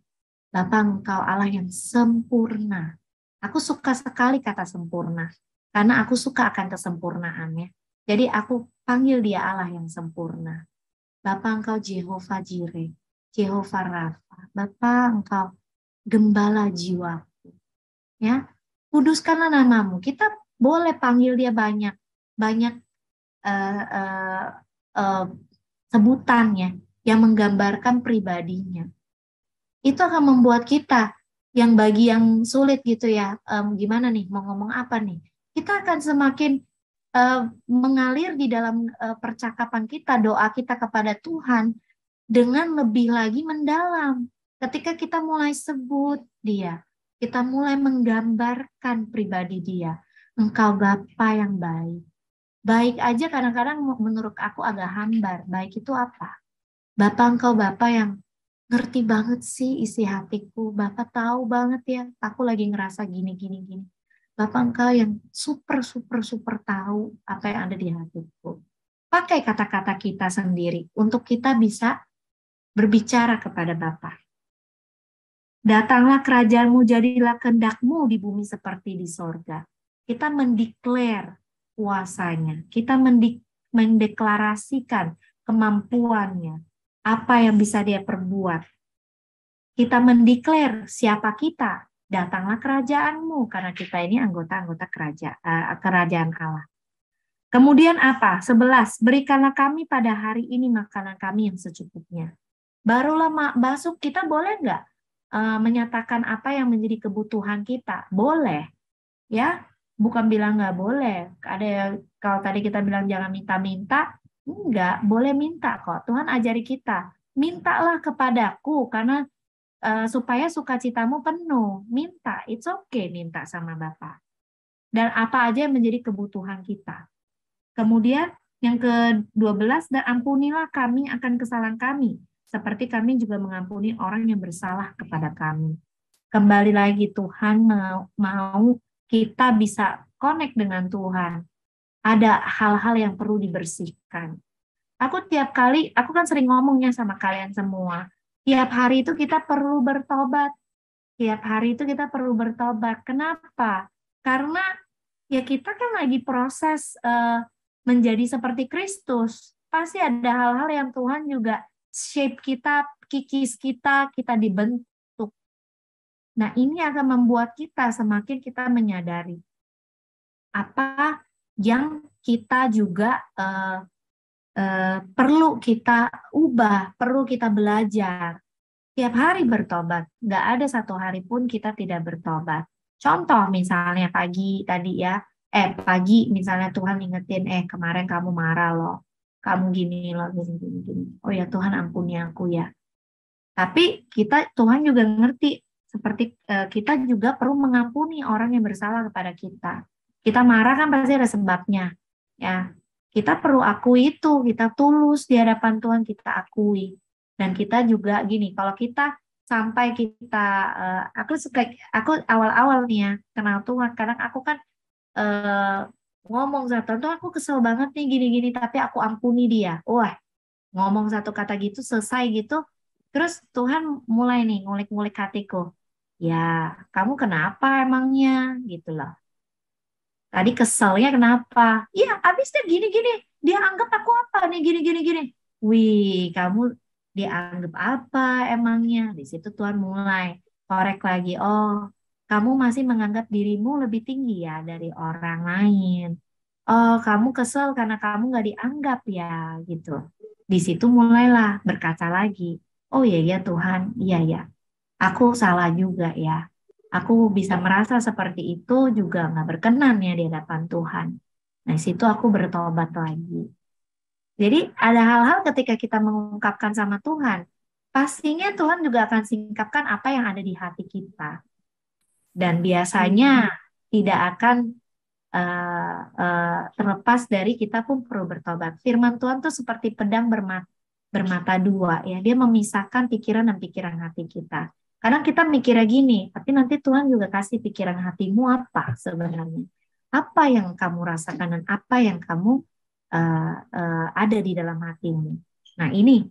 Speaker 1: Bapa, Engkau Allah yang sempurna. Aku suka sekali kata sempurna, karena aku suka akan kesempurnaannya. Jadi aku panggil dia Allah yang sempurna. Bapa, Engkau Jehovah Jireh, Jehovah Rafa. Bapa, Engkau gembala jiwaku. Ya, kuduskanlah namamu. Kita boleh panggil dia banyak eh, eh, eh, sebutannya yang menggambarkan pribadinya. Itu akan membuat kita yang bagi yang sulit gitu ya, gimana nih mau ngomong apa nih? Kita akan semakin mengalir di dalam percakapan kita, doa kita kepada Tuhan dengan lebih lagi mendalam. Ketika kita mulai sebut dia, kita mulai menggambarkan pribadi dia. Engkau Bapa yang baik. Baik aja kadang-kadang menurut aku agak hambar. Baik itu apa? Bapa, Engkau Bapa yang ngerti banget sih isi hatiku. Bapak tahu banget ya, aku lagi ngerasa gini. Bapak, Engkau yang super tahu apa yang ada di hatiku. Pakai kata-kata kita sendiri untuk kita bisa berbicara kepada Bapa. Datanglah kerajaanmu, jadilah kehendakmu di bumi seperti di sorga. Kita mendeklar kuasanya. Kita mendeklarasikan kemampuannya. Apa yang bisa dia perbuat. Kita mendeklar siapa kita. Datanglah kerajaanmu. Karena kita ini anggota-anggota kerajaan Allah. Kemudian apa? 11. Berikanlah kami pada hari ini makanan kami yang secukupnya. Barulah masuk, kita boleh nggak menyatakan apa yang menjadi kebutuhan kita? Boleh. Ya, bukan bilang nggak boleh. Ada kalau tadi kita bilang jangan minta-minta, enggak, boleh minta kok. Tuhan ajari kita, mintalah kepadaku karena supaya sukacitamu penuh. Minta, it's okay minta sama Bapa. Dan apa aja yang menjadi kebutuhan kita. Kemudian yang ke-12, dan ampunilah kami akan kesalahan kami, seperti kami juga mengampuni orang yang bersalah kepada kami. Kembali lagi Tuhan mau kita bisa connect dengan Tuhan. Ada hal-hal yang perlu dibersihkan. Aku kan sering ngomongnya sama kalian semua. Tiap hari itu kita perlu bertobat. Tiap hari itu kita perlu bertobat. Kenapa? Karena ya kita kan lagi proses menjadi seperti Kristus. Pasti ada hal-hal yang Tuhan juga shape kita, kikis kita dibentuk. Nah, ini akan membuat kita semakin kita menyadari apa yang kita juga perlu kita ubah, perlu kita belajar. Tiap hari bertobat, nggak ada satu hari pun kita tidak bertobat. Contoh misalnya pagi tadi ya, pagi misalnya Tuhan ingetin, kemarin kamu marah loh, kamu gini loh, gini. Oh ya Tuhan ampuni aku ya. Tapi Tuhan juga ngerti, seperti kita juga perlu mengampuni orang yang bersalah kepada kita. Kita marah kan pasti ada sebabnya. Ya, kita perlu akui itu, kita tulus di hadapan Tuhan, kita akui. Dan kita juga gini, kalau kita sampai kita, aku awal-awal nih ya, kenal Tuhan, kadang aku kan ngomong satu, tuh aku kesel banget nih gini-gini, tapi aku ampuni dia. Wah, ngomong satu kata gitu, selesai gitu, terus Tuhan mulai nih ngulik-ngulik hatiku. Ya, kamu kenapa emangnya? Gitu loh. Tadi keselnya kenapa? Iya, habisnya gini-gini. Dia anggap aku apa nih gini-gini. Wih, kamu dianggap apa emangnya? Di situ Tuhan mulai korek lagi. Oh, kamu masih menganggap dirimu lebih tinggi ya dari orang lain. Oh, kamu kesel karena kamu nggak dianggap ya, gitu. Di situ mulailah berkaca lagi. Oh iya ya Tuhan, iya ya. Aku salah juga ya. Aku bisa merasa seperti itu juga nggak berkenan ya di hadapan Tuhan. Nah, situ aku bertobat lagi. Jadi ada hal-hal ketika kita mengungkapkan sama Tuhan, pastinya Tuhan juga akan singkapkan apa yang ada di hati kita. Dan biasanya tidak akan terlepas dari kita pun perlu bertobat. Firman Tuhan tuh seperti pedang bermata dua ya. Dia memisahkan pikiran dan pikiran hati kita. Kadang kita mikirnya gini, tapi nanti Tuhan juga kasih pikiran hatimu apa sebenarnya. Apa yang kamu rasakan dan apa yang kamu ada di dalam hatimu. Nah ini,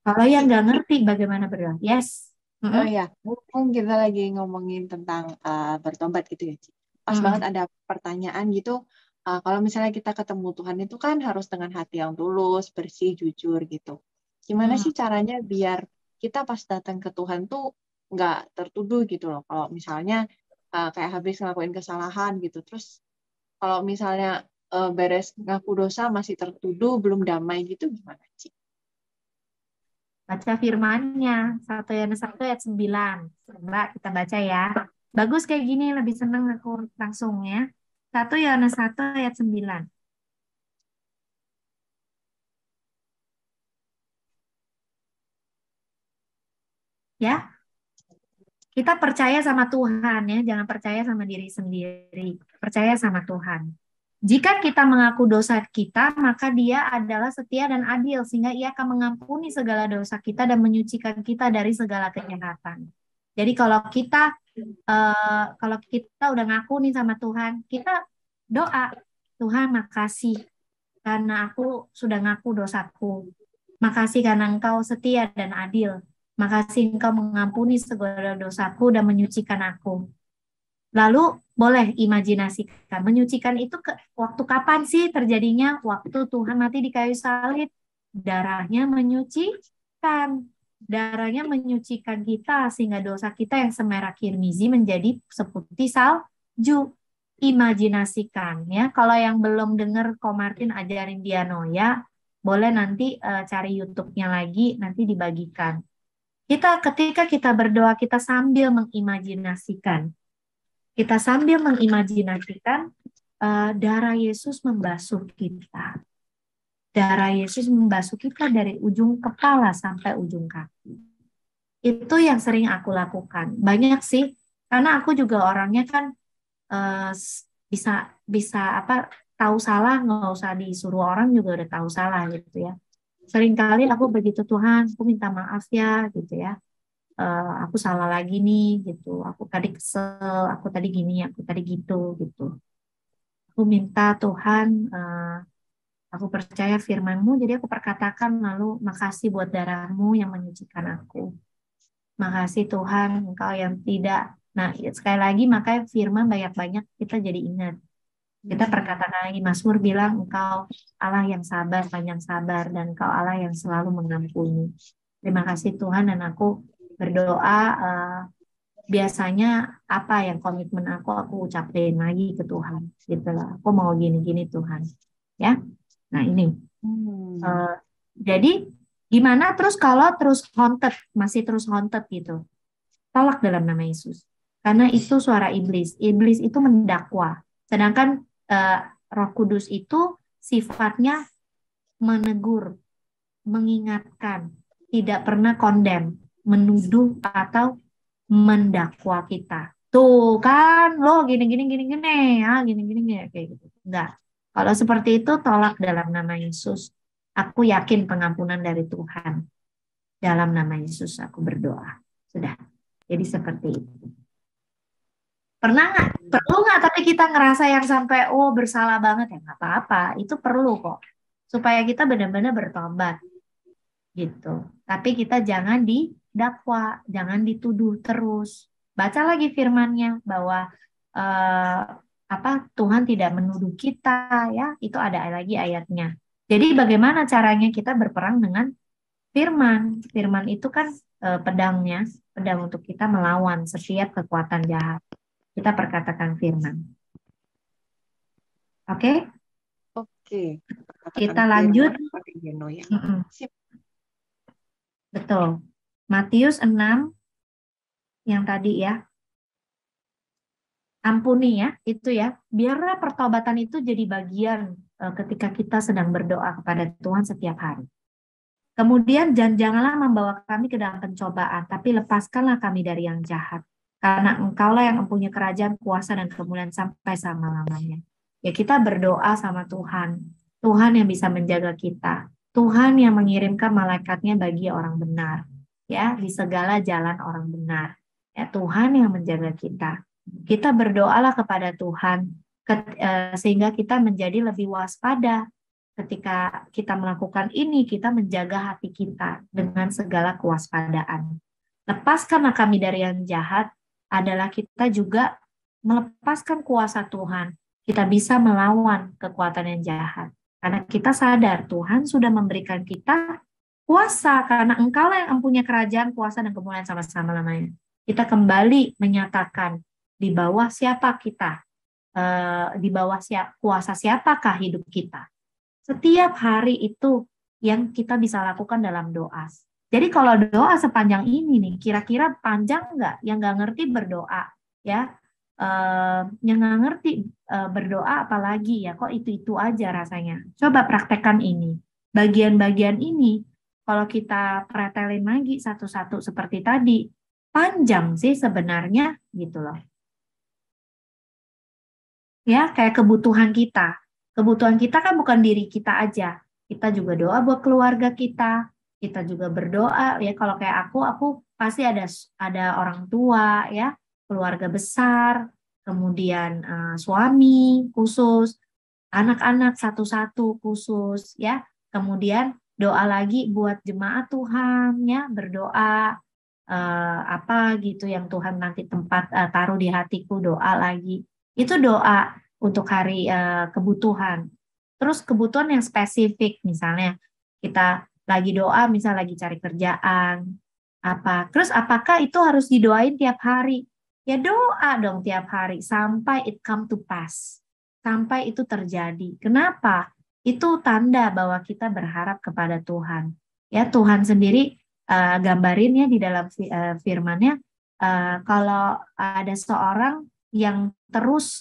Speaker 1: kalau yang nggak ngerti bagaimana berdoa, yes,
Speaker 3: Oh ya, mumpung kita lagi ngomongin tentang bertobat gitu ya, Ci. Pas banget ada pertanyaan gitu, kalau misalnya kita ketemu Tuhan itu kan harus dengan hati yang tulus, bersih, jujur gitu. Gimana sih caranya biar kita pas datang ke Tuhan tuh nggak tertuduh gitu loh. Kalau misalnya kayak habis ngelakuin kesalahan gitu, terus kalau misalnya beres ngaku dosa masih tertuduh, belum damai gitu, gimana sih?
Speaker 1: Baca firman-Nya, 1 Yohanes 1 ayat 9. Coba kita baca ya. Bagus kayak gini, lebih seneng aku langsung ya. 1 Yohanes 1 ayat 9. Ya, kita percaya sama Tuhan ya, jangan percaya sama diri sendiri. Percaya sama Tuhan. Jika kita mengaku dosa kita, maka Dia adalah setia dan adil, sehingga Ia akan mengampuni segala dosa kita dan menyucikan kita dari segala kejahatan. Jadi kalau kita udah ngaku nih sama Tuhan, kita doa, Tuhan makasih karena aku sudah ngaku dosaku. Makasih karena Engkau setia dan adil. Makasih Engkau mengampuni segala dosaku dan menyucikan aku. Lalu boleh imajinasikan, menyucikan itu waktu kapan sih terjadinya? Waktu Tuhan mati di kayu salib, darahnya menyucikan. Darahnya menyucikan kita sehingga dosa kita yang semerah kirmizi menjadi seputih salju. Imajinasikan ya. Kalau yang belum dengar Ko Martin ajarin Dianoia, boleh nanti cari YouTube-nya lagi, nanti dibagikan. Ketika kita berdoa, kita sambil mengimajinasikan. Kita sambil mengimajinasikan darah Yesus membasuh kita. Darah Yesus membasuh kita dari ujung kepala sampai ujung kaki. Itu yang sering aku lakukan. Banyak sih, karena aku juga orangnya kan bisa tahu salah, nggak usah disuruh orang juga udah tahu salah gitu ya. Seringkali aku begitu, Tuhan, aku minta maaf ya gitu ya. Aku salah lagi nih gitu, aku tadi kesel, aku tadi gini, aku tadi gitu. Aku minta Tuhan, aku percaya firman-Mu, jadi aku perkatakan lalu makasih buat darah-Mu yang menyucikan aku. Makasih Tuhan, Engkau yang tidak. Nah, sekali lagi makanya firman banyak-banyak kita jadi ingat. Kita perkatakan lagi, Mazmur bilang Engkau Allah yang sabar, panjang sabar, dan Engkau Allah yang selalu mengampuni. Terima kasih Tuhan, dan aku berdoa biasanya apa yang komitmen aku ucapin lagi ke Tuhan gitu lah. Aku mau gini-gini Tuhan ya. Nah ini jadi gimana terus kalau masih terus haunted gitu, tolak dalam nama Yesus, karena itu suara iblis itu mendakwa, sedangkan Roh Kudus itu sifatnya menegur, mengingatkan, tidak pernah kondem, menuduh atau mendakwa kita. Tuh kan, lo gini ya, gini kayak gitu. Enggak. Kalau seperti itu tolak dalam nama Yesus. Aku yakin pengampunan dari Tuhan. Dalam nama Yesus aku berdoa. Sudah. Jadi seperti itu. Pernah nggak? Perlu nggak tapi kita ngerasa yang sampai bersalah banget ya? Nggak apa-apa. Itu perlu kok. Supaya kita benar-benar bertobat. Gitu. Tapi kita jangan didakwa, jangan dituduh terus. Baca lagi firman-Nya bahwa Tuhan tidak menuduh kita ya. Itu ada lagi ayatnya. Jadi bagaimana caranya kita berperang dengan firman? Firman itu kan pedang untuk kita melawan setiap kekuatan jahat. Kita perkatakan firman. Oke?
Speaker 3: Oke.
Speaker 1: Kita lanjut.
Speaker 3: Ya.
Speaker 1: Betul. Matius 6 yang tadi ya. Ampuni ya, itu ya. Biarlah pertobatan itu jadi bagian ketika kita sedang berdoa kepada Tuhan setiap hari. Kemudian janganlah membawa kami ke dalam pencobaan, tapi lepaskanlah kami dari yang jahat. Karena Engkaulah yang mempunyai kerajaan, kuasa, dan kemuliaan sampai selama-lamanya. Ya kita berdoa sama Tuhan. Tuhan yang bisa menjaga kita. Tuhan yang mengirimkan malaikatnya bagi orang benar, ya di segala jalan orang benar. Ya Tuhan yang menjaga kita. Kita berdoalah kepada Tuhan sehingga kita menjadi lebih waspada. Ketika kita melakukan ini, kita menjaga hati kita dengan segala kewaspadaan. lepaskanlah kami dari yang jahat adalah kita juga melepaskan kuasa Tuhan. Kita bisa melawan kekuatan yang jahat. Karena kita sadar Tuhan sudah memberikan kita kuasa, karena Engkaulah yang mempunyai kerajaan, kuasa, dan kemuliaan sama-sama lamanya. Kita kembali menyatakan di bawah siapa kita, di bawah kuasa siapakah hidup kita. Setiap hari itu yang kita bisa lakukan dalam doa. Jadi kalau doa sepanjang ini nih, kira-kira panjang nggak? Yang nggak ngerti berdoa, ya. Yang nggak ngerti berdoa apalagi ya, kok itu aja rasanya. Coba praktekkan ini. Bagian-bagian ini, kalau kita pretelin lagi satu-satu seperti tadi, panjang sih sebenarnya gitu loh. Ya, kayak kebutuhan kita. Kebutuhan kita kan bukan diri kita aja. Kita juga doa buat keluarga kita. Kita juga berdoa ya. Kalau kayak aku pasti ada orang tua ya, keluarga besar, kemudian suami khusus, anak-anak satu-satu khusus ya. Kemudian doa lagi buat jemaat Tuhan ya, berdoa apa gitu yang Tuhan nanti taruh di hatiku, doa lagi. Itu doa untuk hari kebutuhan. Terus kebutuhan yang spesifik, misalnya kita lagi doa, misal lagi cari kerjaan, apa. Terus apakah itu harus didoain tiap hari? Ya doa dong tiap hari sampai it come to pass. Sampai itu terjadi. Kenapa? Itu tanda bahwa kita berharap kepada Tuhan. Ya Tuhan sendiri gambarin ya di dalam firman-Nya, kalau ada seorang yang terus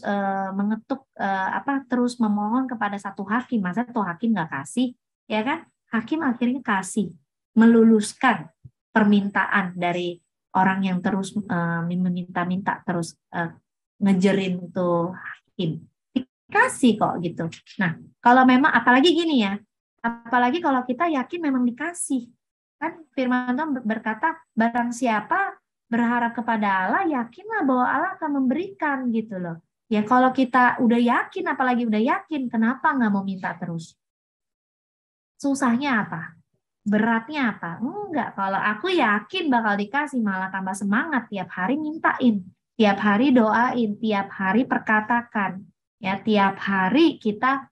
Speaker 1: mengetuk terus memohon kepada satu hakim, masa tuh hakim nggak kasih, ya kan? Hakim akhirnya kasih, meluluskan permintaan dari orang yang terus meminta-minta, terus ngejerin tuh hakim, dikasih kok gitu. Nah, kalau memang apalagi gini ya, apalagi kalau kita yakin memang dikasih, kan firman Tuhan berkata, barang siapa berharap kepada Allah, yakinlah bahwa Allah akan memberikan gitu loh. Ya kalau kita udah yakin, apalagi udah yakin, kenapa nggak mau minta terus? Susahnya apa? Beratnya apa? Enggak, kalau aku yakin bakal dikasih, malah tambah semangat tiap hari mintain, tiap hari doain, tiap hari perkatakan, ya tiap hari kita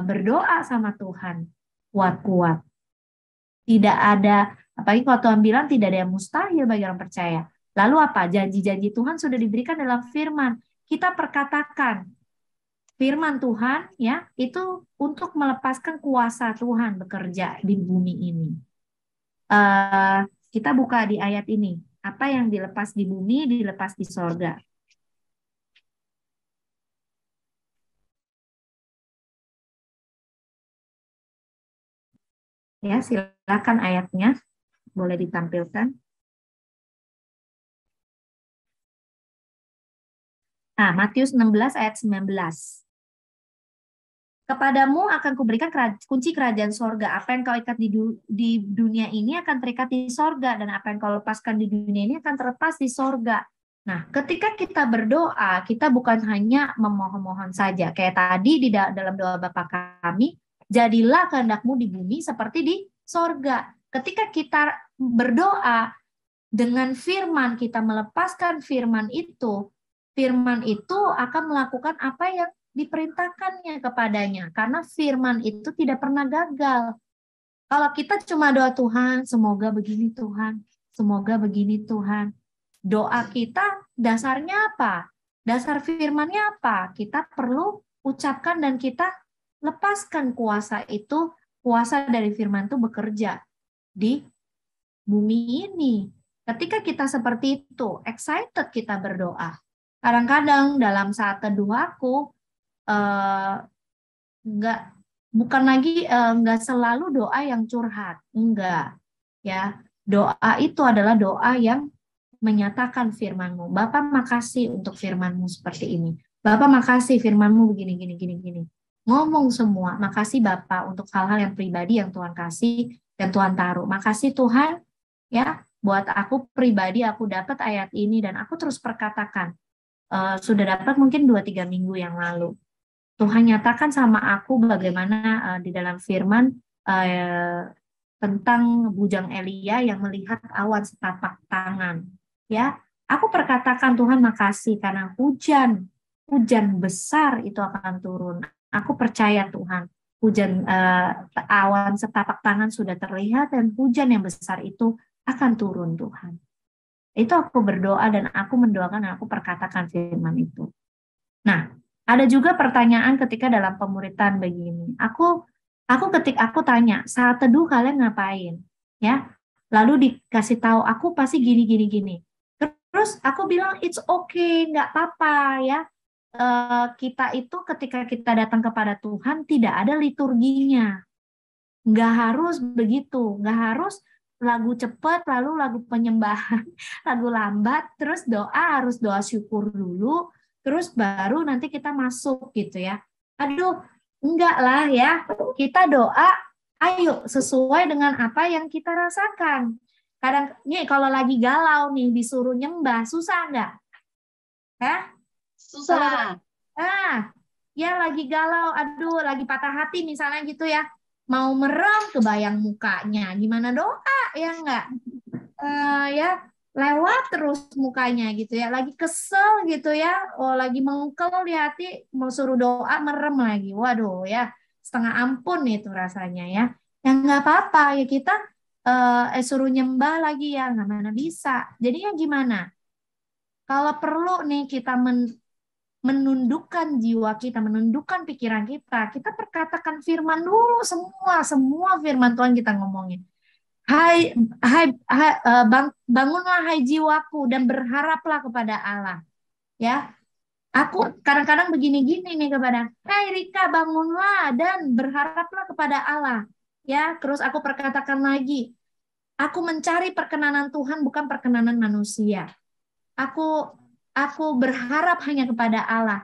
Speaker 1: berdoa sama Tuhan, kuat-kuat. Tidak ada, apalagi kalau Tuhan bilang tidak ada yang mustahil bagi orang percaya. Lalu apa? Janji-janji Tuhan sudah diberikan dalam firman. Kita perkatakan firman Tuhan ya, itu untuk melepaskan kuasa Tuhan bekerja di bumi ini. Kita buka di ayat ini. Apa yang dilepas di bumi, dilepas di sorga. Ya, silakan ayatnya. Boleh ditampilkan. Nah, Matius 16 ayat 19. Kepadamu akan kuberikan kunci kerajaan sorga. Apa yang kau ikat di dunia ini akan terikat di sorga, dan apa yang kau lepaskan di dunia ini akan terlepas di sorga. Nah, ketika kita berdoa, kita bukan hanya memohon-mohon saja. Kayak tadi di dalam doa Bapa kami, jadilah kehendakmu di bumi seperti di sorga. Ketika kita berdoa dengan firman, kita melepaskan firman itu akan melakukan apa yang diperintahkannya kepadanya, karena firman itu tidak pernah gagal. Kalau kita cuma doa Tuhan, semoga begini Tuhan, semoga begini Tuhan, doa kita dasarnya apa? Dasar firmannya apa? Kita perlu ucapkan dan kita lepaskan kuasa itu, kuasa dari firman itu bekerja di bumi ini. Ketika kita seperti itu, excited kita berdoa. Kadang-kadang dalam saat teduh aku, nggak selalu doa yang curhat, enggak ya, doa itu adalah doa yang menyatakan firman-Mu. Bapak makasih untuk firman-Mu seperti ini, Bapak makasih firman-Mu begini gini, ngomong semua, makasih Bapak untuk hal-hal yang pribadi yang Tuhan kasih dan Tuhan taruh, makasih Tuhan ya, buat aku pribadi aku dapat ayat ini dan aku terus perkatakan. Sudah dapat mungkin 2-3 minggu yang lalu. Tuhan nyatakan sama aku bagaimana di dalam firman tentang bujang Elia yang melihat awan setapak tangan. Ya, aku perkatakan Tuhan makasih karena hujan besar itu akan turun. Aku percaya Tuhan, hujan awan setapak tangan sudah terlihat dan hujan yang besar itu akan turun Tuhan. Itu aku berdoa dan aku mendoakan dan aku perkatakan firman itu. Nah, ada juga pertanyaan ketika dalam pemuritan begini. Aku tanya, saat teduh kalian ngapain? Ya. Lalu dikasih tahu aku pasti gini. Terus aku bilang it's okay, nggak apa-apa ya. Kita itu ketika kita datang kepada Tuhan tidak ada liturginya. Nggak harus begitu, nggak harus lagu cepat, lalu lagu penyembahan, lagu lambat, terus harus doa syukur dulu, terus baru nanti kita masuk gitu ya. Aduh, enggak lah ya. Kita doa, ayo sesuai dengan apa yang kita rasakan. Kadang nih kalau lagi galau nih disuruh nyembah, susah enggak?
Speaker 3: Susah.
Speaker 1: Ya lagi galau, aduh lagi patah hati misalnya gitu ya. Mau merem kebayang mukanya, gimana doa ya enggak? Ya lewat terus mukanya gitu ya, lagi kesel gitu ya, lagi mengkel di hati, mau suruh doa merem lagi, waduh ya setengah ampun itu rasanya ya. Yang nggak apa-apa ya kita suruh nyembah lagi ya nggak mana bisa. Jadi ya gimana? Kalau perlu nih kita menundukkan jiwa kita, menundukkan pikiran kita perkatakan firman dulu, semua firman Tuhan kita ngomongin. Bangunlah hai jiwaku dan berharaplah kepada Allah. Ya, aku kadang-kadang begini-gini nih kepada, hai Rika bangunlah dan berharaplah kepada Allah. Ya, terus aku perkatakan lagi, aku mencari perkenanan Tuhan bukan perkenanan manusia. Aku berharap hanya kepada Allah.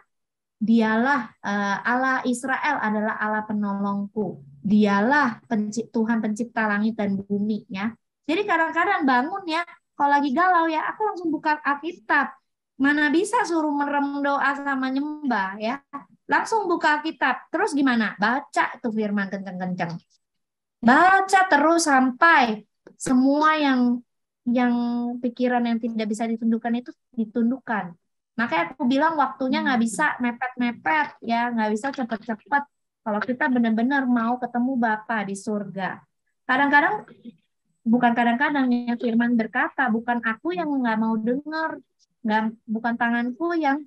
Speaker 1: Dialah Allah Israel adalah Allah penolongku. Dialah Tuhan pencipta langit dan bumi ya. Jadi kadang-kadang bangun ya, kalau lagi galau ya, aku langsung buka Alkitab. Mana bisa suruh merem doa sama nyembah ya. Langsung buka Alkitab. Terus gimana? Baca tuh firman kenceng-kenceng. Baca terus sampai semua yang pikiran yang tidak bisa ditundukkan itu ditundukkan. Makanya aku bilang waktunya nggak bisa mepet-mepet ya, nggak bisa cepet-cepet. Kalau kita benar-benar mau ketemu Bapa di surga. Bukan kadang-kadang ya firman berkata, bukan aku yang nggak mau dengar, bukan tanganku yang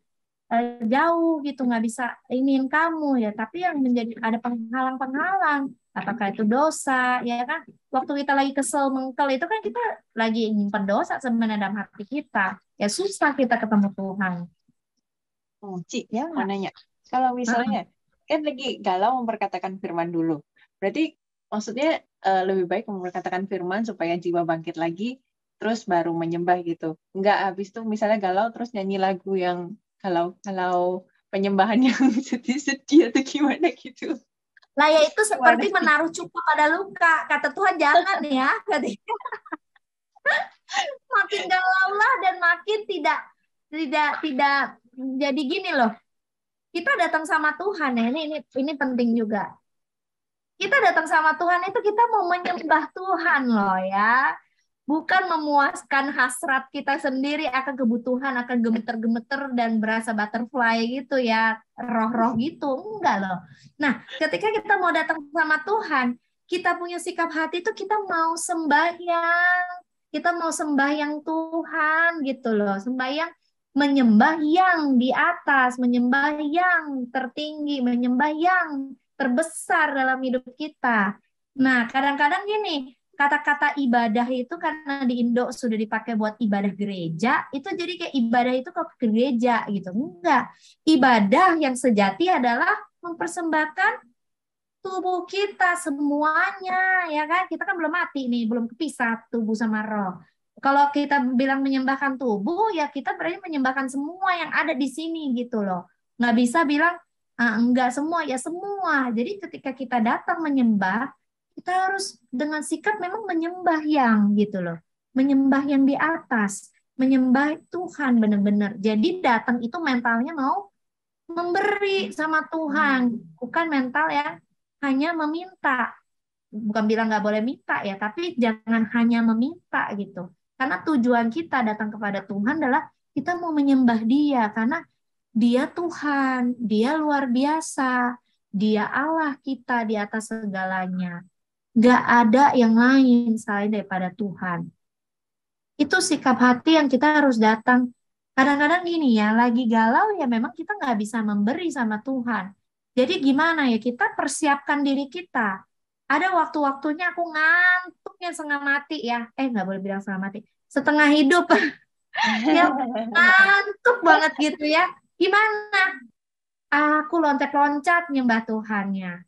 Speaker 1: jauh gitu nggak bisa ingin kamu ya, tapi yang menjadi ada penghalang-penghalang. Apakah itu dosa ya kan? Waktu kita lagi kesel mengkel itu kan kita lagi nyimpen dosa sebenarnya dalam hati kita. Ya susah kita ketemu Tuhan.
Speaker 3: Ci, ya mau nanya. Kalau misalnya kan lagi galau memperkatakan firman dulu. Berarti maksudnya lebih baik memperkatakan firman supaya jiwa bangkit lagi terus baru menyembah gitu. Enggak habis itu misalnya galau terus nyanyi lagu yang kalau penyembahan yang sedih-sedih atau gimana gitu.
Speaker 1: Lah ya itu seperti menaruh cuka pada luka. Kata Tuhan jangan ya. Makin galaulah dan makin tidak jadi gini loh. Kita datang sama Tuhan ya. Ini penting juga. Kita datang sama Tuhan itu kita mau menyembah Tuhan loh ya. Bukan memuaskan hasrat kita sendiri akan kebutuhan, akan gemeter-gemeter dan berasa butterfly gitu ya, roh-roh gitu, enggak loh. Nah, ketika kita mau datang sama Tuhan, kita punya sikap hati itu kita mau sembahyang Tuhan gitu loh, sembahyang menyembah yang di atas, menyembah yang tertinggi, menyembah yang terbesar dalam hidup kita. Nah, kadang-kadang gini, kata-kata ibadah itu karena di Indo sudah dipakai buat ibadah gereja, itu jadi kayak ibadah itu ke gereja gitu. Enggak. Ibadah yang sejati adalah mempersembahkan tubuh kita semuanya, ya kan? Kita kan belum mati nih, belum kepisah tubuh sama roh. Kalau kita bilang menyembahkan tubuh, ya kita berarti menyembahkan semua yang ada di sini gitu loh. Nggak bisa bilang, enggak semua, ya semua. Jadi ketika kita datang menyembah, kita harus dengan sikap memang menyembah yang gitu loh. Menyembah yang di atas. Menyembah Tuhan benar-benar. Jadi datang itu mentalnya mau memberi sama Tuhan. Bukan mental yang hanya meminta. bukan bilang nggak boleh minta ya, tapi jangan hanya meminta gitu. Karena tujuan kita datang kepada Tuhan adalah kita mau menyembah Dia, karena Dia Tuhan, Dia luar biasa, Dia Allah kita di atas segalanya. Nggak ada yang lain selain daripada Tuhan. Itu sikap hati yang kita harus datang. Kadang-kadang gini ya, lagi galau ya memang kita nggak bisa memberi sama Tuhan. Jadi gimana ya, kita persiapkan diri kita. Ada waktu-waktunya aku ngantuknya setengah mati ya. Nggak boleh bilang setengah mati. Setengah hidup. Ya ngantuk banget gitu ya. Gimana? Aku loncat-loncat nyembah Tuhannya.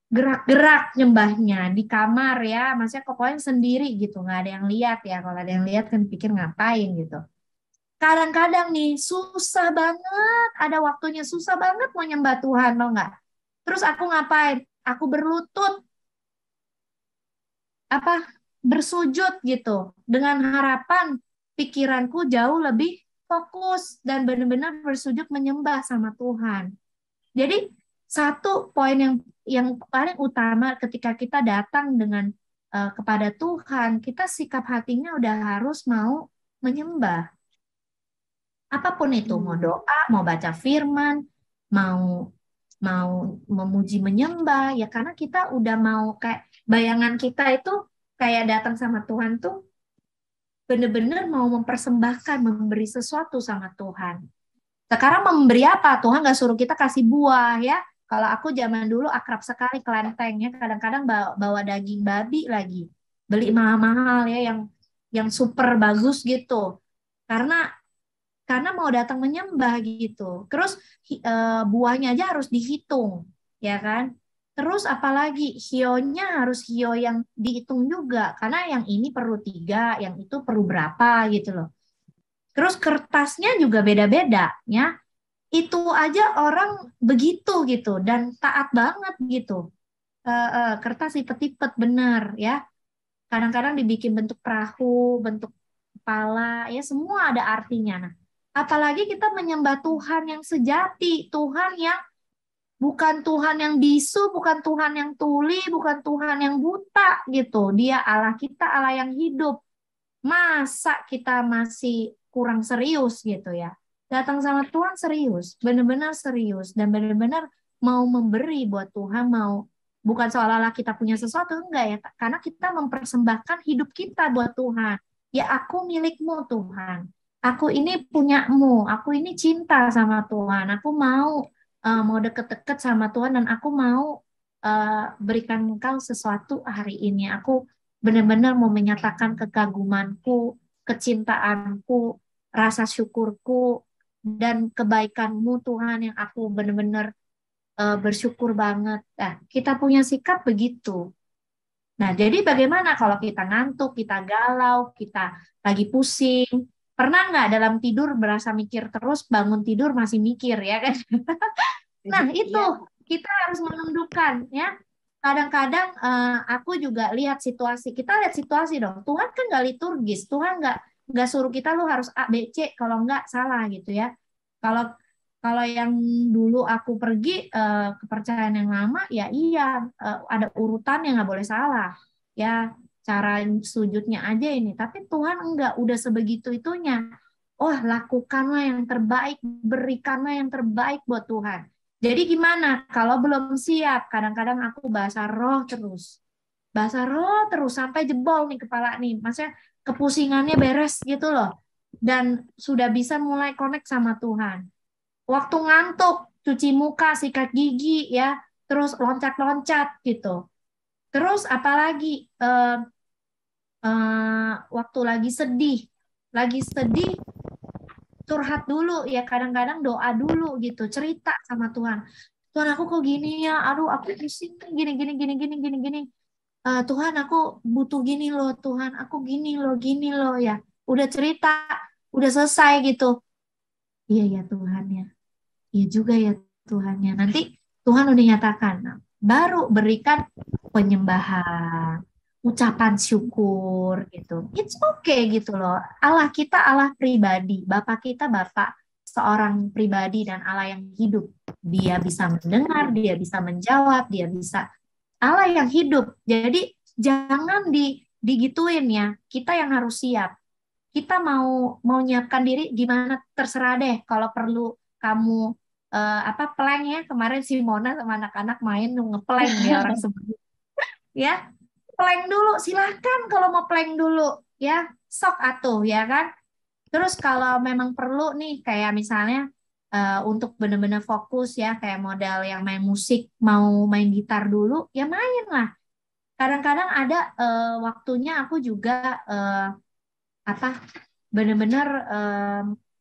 Speaker 1: Gerak-gerak nyembahnya di kamar ya. Maksudnya pokoknya sendiri gitu. Nggak ada yang lihat ya. Kalau ada yang lihat kan pikir ngapain gitu. Kadang-kadang nih susah banget. Ada waktunya susah banget mau nyembah Tuhan. Mau nggak? Terus aku ngapain? Aku berlutut. Bersujud gitu. Dengan harapan pikiranku jauh lebih fokus dan benar-benar bersujud menyembah sama Tuhan. Jadi satu poin yang paling utama ketika kita datang dengan kepada Tuhan, kita sikap hatinya udah harus mau menyembah. Apapun itu, mau doa, mau baca firman, mau memuji menyembah ya, karena kita udah mau, kayak bayangan kita itu kayak datang sama Tuhan tuh benar-benar mau mempersembahkan, memberi sesuatu sama Tuhan. Sekarang memberi apa? Tuhan nggak suruh kita kasih buah ya. Kalau aku zaman dulu akrab sekali kelenteng ya, kadang-kadang bawa daging babi lagi, beli mahal-mahal ya, yang super bagus gitu. Karena mau datang menyembah gitu. Terus buahnya aja harus dihitung, ya kan? Terus apalagi hionya harus hio yang dihitung juga, karena yang ini perlu 3, yang itu perlu berapa gitu loh. Terus kertasnya juga beda-beda ya. Itu aja orang begitu gitu dan taat banget gitu. Kertas lipet-lipet bener ya. Kadang-kadang dibikin bentuk perahu, bentuk kepala, ya semua ada artinya. Nah, apalagi kita menyembah Tuhan yang sejati, Tuhan yang bukan Tuhan yang bisu, bukan Tuhan yang tuli, bukan Tuhan yang buta gitu. Dia Allah kita, Allah yang hidup. Masa kita masih kurang serius gitu ya. Datang sama Tuhan serius, benar-benar serius, dan benar-benar mau memberi buat Tuhan, mau bukan seolah-olah kita punya sesuatu, enggak ya, karena kita mempersembahkan hidup kita buat Tuhan. Ya aku milikmu Tuhan, aku ini punyamu, aku ini cinta sama Tuhan, aku mau deket-deket sama Tuhan, dan aku mau berikan Engkau sesuatu hari ini. Aku benar-benar mau menyatakan kekagumanku, kecintaanku, rasa syukurku, dan kebaikan-Mu Tuhan yang aku benar-benar bersyukur banget. Nah, kita punya sikap begitu. Nah, jadi bagaimana kalau kita ngantuk, kita galau, kita lagi pusing? Pernah nggak dalam tidur berasa mikir terus, bangun tidur masih mikir ya kan? Nah, itu kita harus menundukkan ya. Kadang-kadang aku juga lihat situasi. Kita lihat situasi dong. Tuhan kan nggak liturgis. Tuhan nggak suruh kita lu harus A, B, C. Kalau nggak salah gitu ya. Kalau kalau yang dulu aku pergi kepercayaan yang lama, ya iya ada urutan yang nggak boleh salah. Ya cara sujudnya aja ini. Tapi Tuhan enggak, udah sebegitu itunya. Oh, lakukanlah yang terbaik, berikanlah yang terbaik buat Tuhan. Jadi gimana? Kalau belum siap, kadang-kadang aku bahasa roh terus. Bahasa roh terus sampai jebol nih kepala nih. Maksudnya kepusingannya beres gitu loh. Dan sudah bisa mulai connect sama Tuhan. Waktu ngantuk, cuci muka, sikat gigi ya, terus loncat-loncat gitu. Terus apalagi waktu lagi sedih curhat dulu ya, kadang-kadang doa dulu gitu, cerita sama Tuhan. Tuhan aku kok gini ya, aduh aku pusing gini. Tuhan aku butuh gini loh, Tuhan aku gini loh ya. Udah cerita, udah selesai gitu. Iya ya Tuhan ya. Iya juga ya Tuhan ya. Nanti Tuhan udah nyatakan, nah, baru berikan penyembahan, ucapan syukur gitu. It's okay gitu loh. Allah kita Allah pribadi, Bapak kita Bapak seorang pribadi dan Allah yang hidup. Dia bisa mendengar, dia bisa menjawab, dia bisa Allah yang hidup. Jadi jangan digituin ya. Kita yang harus siap. Kita mau nyiapkan diri gimana terserah deh. Kalau perlu kamu plank ya, kemarin si Mona sama anak-anak main ngeplank dia orang sebut ya. Plank dulu silahkan kalau mau plank dulu ya. Sok atuh ya kan. Terus kalau memang perlu nih kayak misalnya untuk benar-benar fokus ya kayak modal yang main musik mau main gitar dulu ya main lah. Kadang-kadang ada waktunya aku juga apa benar-benar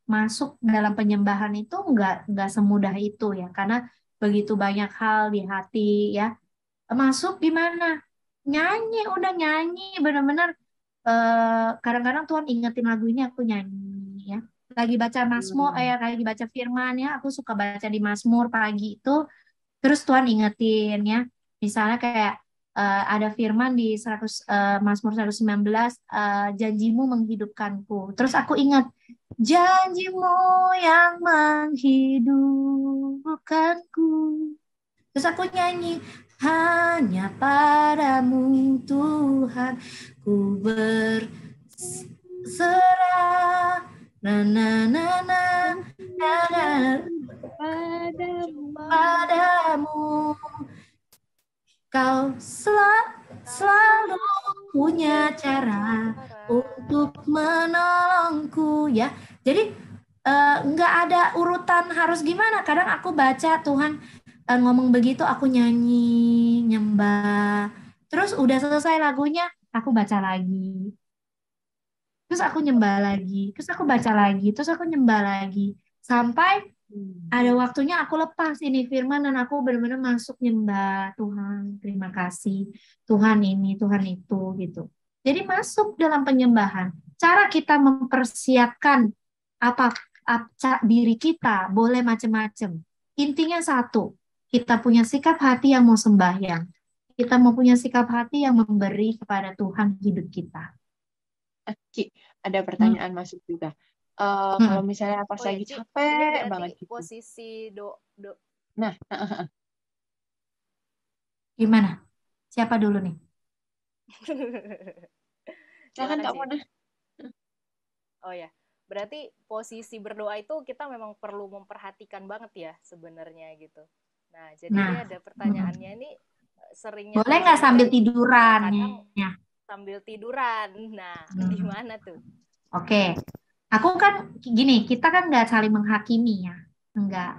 Speaker 1: masuk dalam penyembahan itu nggak semudah itu ya karena begitu banyak hal di hati ya. Masuk gimana? Nyanyi, udah nyanyi benar-benar kadang-kadang Tuhan ingetin lagu ini aku nyanyi ya. Lagi baca Mazmur, lagi baca firman ya, aku suka baca di Mazmur pagi itu. Terus Tuhan ingetin ya, misalnya kayak ada firman di Mazmur 119, janjimu menghidupkanku. Terus aku ingat, janjimu yang menghidupkanku. Terus aku nyanyi, hanya padamu Tuhan ku berserah. Na na na na na na padamu kau selalu punya cara untuk menolongku ya. Jadi nggak ada urutan harus gimana. Kadang aku baca Tuhan ngomong begitu aku nyanyi nyembah. Terus udah selesai lagunya aku baca lagi. Terus aku nyembah lagi. Terus aku baca lagi. Terus aku nyembah lagi. Sampai ada waktunya aku lepas ini firman dan aku benar-benar masuk nyembah Tuhan, terima kasih Tuhan ini, Tuhan itu gitu. Jadi masuk dalam penyembahan. Cara kita mempersiapkan diri kita boleh macam-macam. Intinya satu, kita punya sikap hati yang mau sembahyang. Kita mau punya sikap hati yang memberi kepada Tuhan hidup kita.
Speaker 3: Ci, ada pertanyaan masuk juga. Kalau misalnya pas lagi
Speaker 5: Ci,
Speaker 3: capek banget gitu.
Speaker 5: Posisi
Speaker 3: Nah,
Speaker 1: gimana? Siapa dulu nih?
Speaker 3: Silakan Kak Mona.
Speaker 5: Oh ya, berarti posisi berdoa itu kita memang perlu memperhatikan banget ya sebenarnya gitu. Nah, jadi ini ada pertanyaannya ini seringnya
Speaker 1: boleh nggak sambil tiduran?
Speaker 5: Ya. Sambil tiduran. Nah, gimana tuh?
Speaker 1: Oke. Aku kan gini, kita kan nggak saling menghakimi ya, enggak.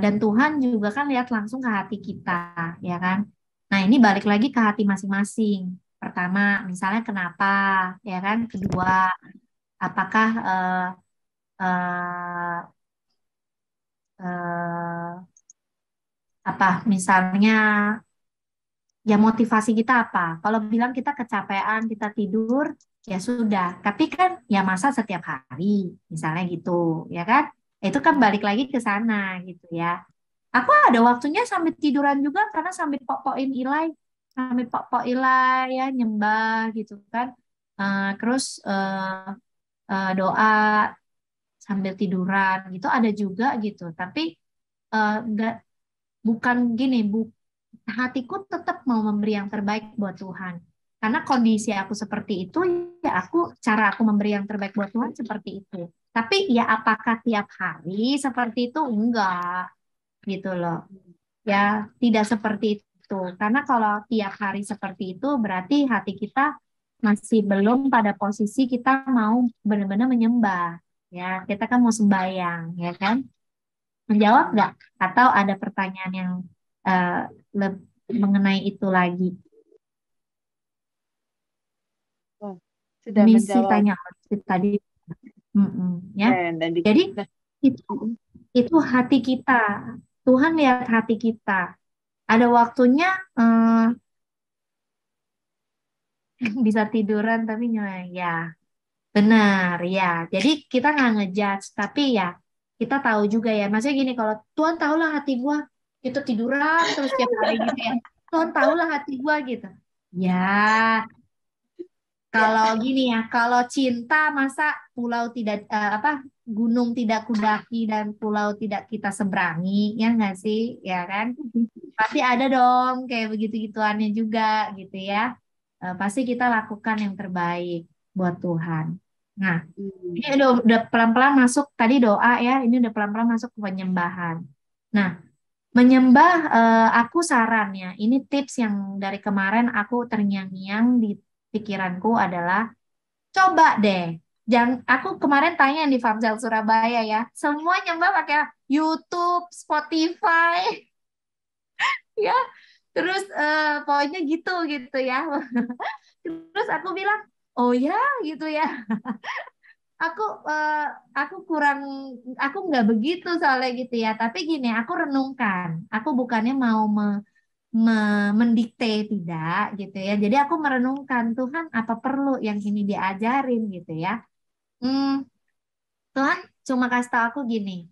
Speaker 1: Dan Tuhan juga kan lihat langsung ke hati kita, ya kan. Nah ini balik lagi ke hati masing-masing. Pertama, misalnya kenapa, ya kan. Kedua, apakah misalnya ya motivasi kita apa? Kalau bilang kita kecapean, kita tidur, ya sudah. Tapi kan ya masa setiap hari, misalnya gitu, ya kan? Itu kan balik lagi ke sana gitu ya. Aku ada waktunya sambil tiduran juga karena sambil pok-pokin ilai, sambil pok-pok ilai ya nyembah gitu kan. Terus doa sambil tiduran gitu ada juga gitu. Tapi enggak bukan gini, hatiku tetap mau memberi yang terbaik buat Tuhan. Karena kondisi aku seperti itu, ya cara aku memberi yang terbaik buat Tuhan seperti itu. Tapi ya apakah tiap hari seperti itu? Enggak, gitu loh. Ya tidak seperti itu. Karena kalau tiap hari seperti itu, berarti hati kita masih belum pada posisi kita mau benar-benar menyembah. Ya, kita kan mau sembahyang, ya kan? Menjawab nggak? Atau ada pertanyaan yang mengenai itu lagi?
Speaker 3: Sudah
Speaker 1: Misi
Speaker 3: menjawab.
Speaker 1: tanya tadi. Ya. Jadi itu hati kita. Tuhan lihat hati kita. Ada waktunya bisa tiduran tapi ya benar ya. Jadi kita nggak ngejudge tapi ya kita tahu juga ya. Maksudnya gini, kalau Tuhan tahulah hati gua itu tiduran terus tiap hari gitu ya. Tuhan tahulah hati gua gitu. Ya, kalau gini ya, kalau cinta masa pulau tidak gunung tidak kudaki dan pulau tidak kita seberangi, ya nggak sih? Ya kan? Pasti ada dong kayak begitu-gituannya juga gitu ya. Pasti kita lakukan yang terbaik buat Tuhan. Nah, ini udah pelan-pelan masuk tadi doa ya, ini udah pelan-pelan masuk ke penyembahan. Nah, menyembah aku sarannya, ini tips yang dari kemarin aku terngiang-ngiang di pikiranku adalah coba deh. Aku kemarin tanya di Famsel Surabaya ya, semua nyembah pakai YouTube, Spotify, ya. Terus pokoknya gitu gitu ya. Terus aku bilang, oh ya gitu ya. Aku aku kurang, aku nggak begitu soalnya gitu ya. Tapi gini, aku renungkan. Aku bukannya mau mendikte tidak gitu ya. Jadi aku merenungkan Tuhan apa perlu yang ini diajarin gitu ya. Hmm, Tuhan cuma kasih tahu aku gini,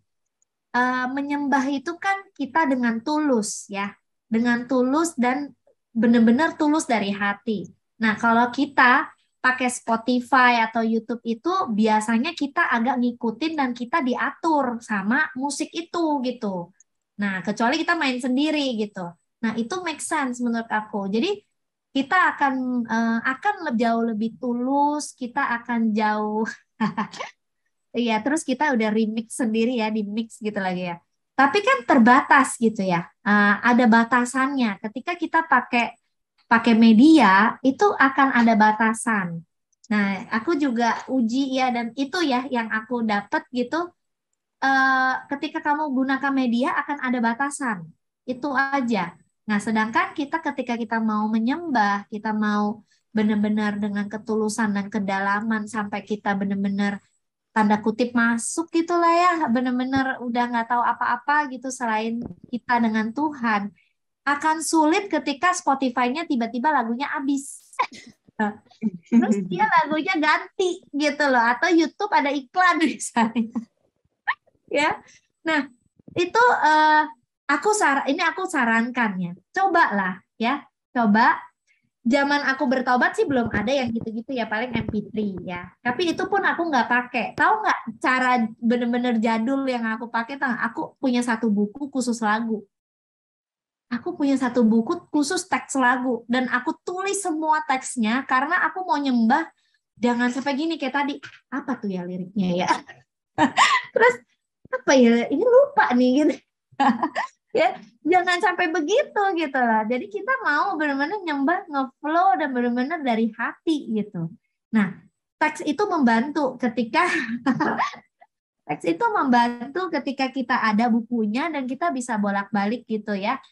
Speaker 1: menyembah itu kan kita dengan tulus ya, dengan tulus dan benar-benar tulus dari hati. Nah, kalau kita pakai Spotify atau YouTube itu biasanya kita agak ngikutin dan kita diatur sama musik itu gitu. Nah, kecuali kita main sendiri gitu. Nah, itu make sense menurut aku. Jadi kita akan jauh lebih tulus, kita akan jauh iya, terus kita udah remix sendiri ya, di mix gitu lagi ya. Tapi kan terbatas gitu ya. Ada batasannya. Ketika kita pakai pakai media itu akan ada batasan. Nah, aku juga uji ya dan itu ya yang aku dapat gitu. Ketika kamu gunakan media akan ada batasan. Itu aja. Nah, sedangkan kita ketika kita mau menyembah, kita mau benar-benar dengan ketulusan dan kedalaman sampai kita benar-benar tanda kutip masuk gitulah ya, bener-bener udah nggak tahu apa-apa gitu selain kita dengan Tuhan, akan sulit ketika Spotify-nya tiba-tiba lagunya habis. Terus dia lagunya ganti gitu loh, atau YouTube ada iklan misalnya. Ya, nah itu ini aku sarankan ya, cobalah ya, coba. Zaman aku bertobat sih belum ada yang gitu-gitu ya, paling MP3 ya. Tapi itu pun aku nggak pakai. Tahu nggak cara bener-bener jadul yang aku pakai? Aku punya satu buku khusus lagu. Aku punya satu buku khusus teks lagu dan aku tulis semua teksnya karena aku mau nyembah. Jangan sampai gini kayak tadi. Apa tuh ya liriknya ya? Terus apa ya? Ini lupa nih gitu. Ya, jangan sampai begitu gitu lah. Jadi kita mau benar-benar nyembah ngeflow dan benar-benar dari hati gitu. Nah, teks itu membantu ketika teks itu membantu ketika kita ada bukunya dan kita bisa bolak-balik gitu ya.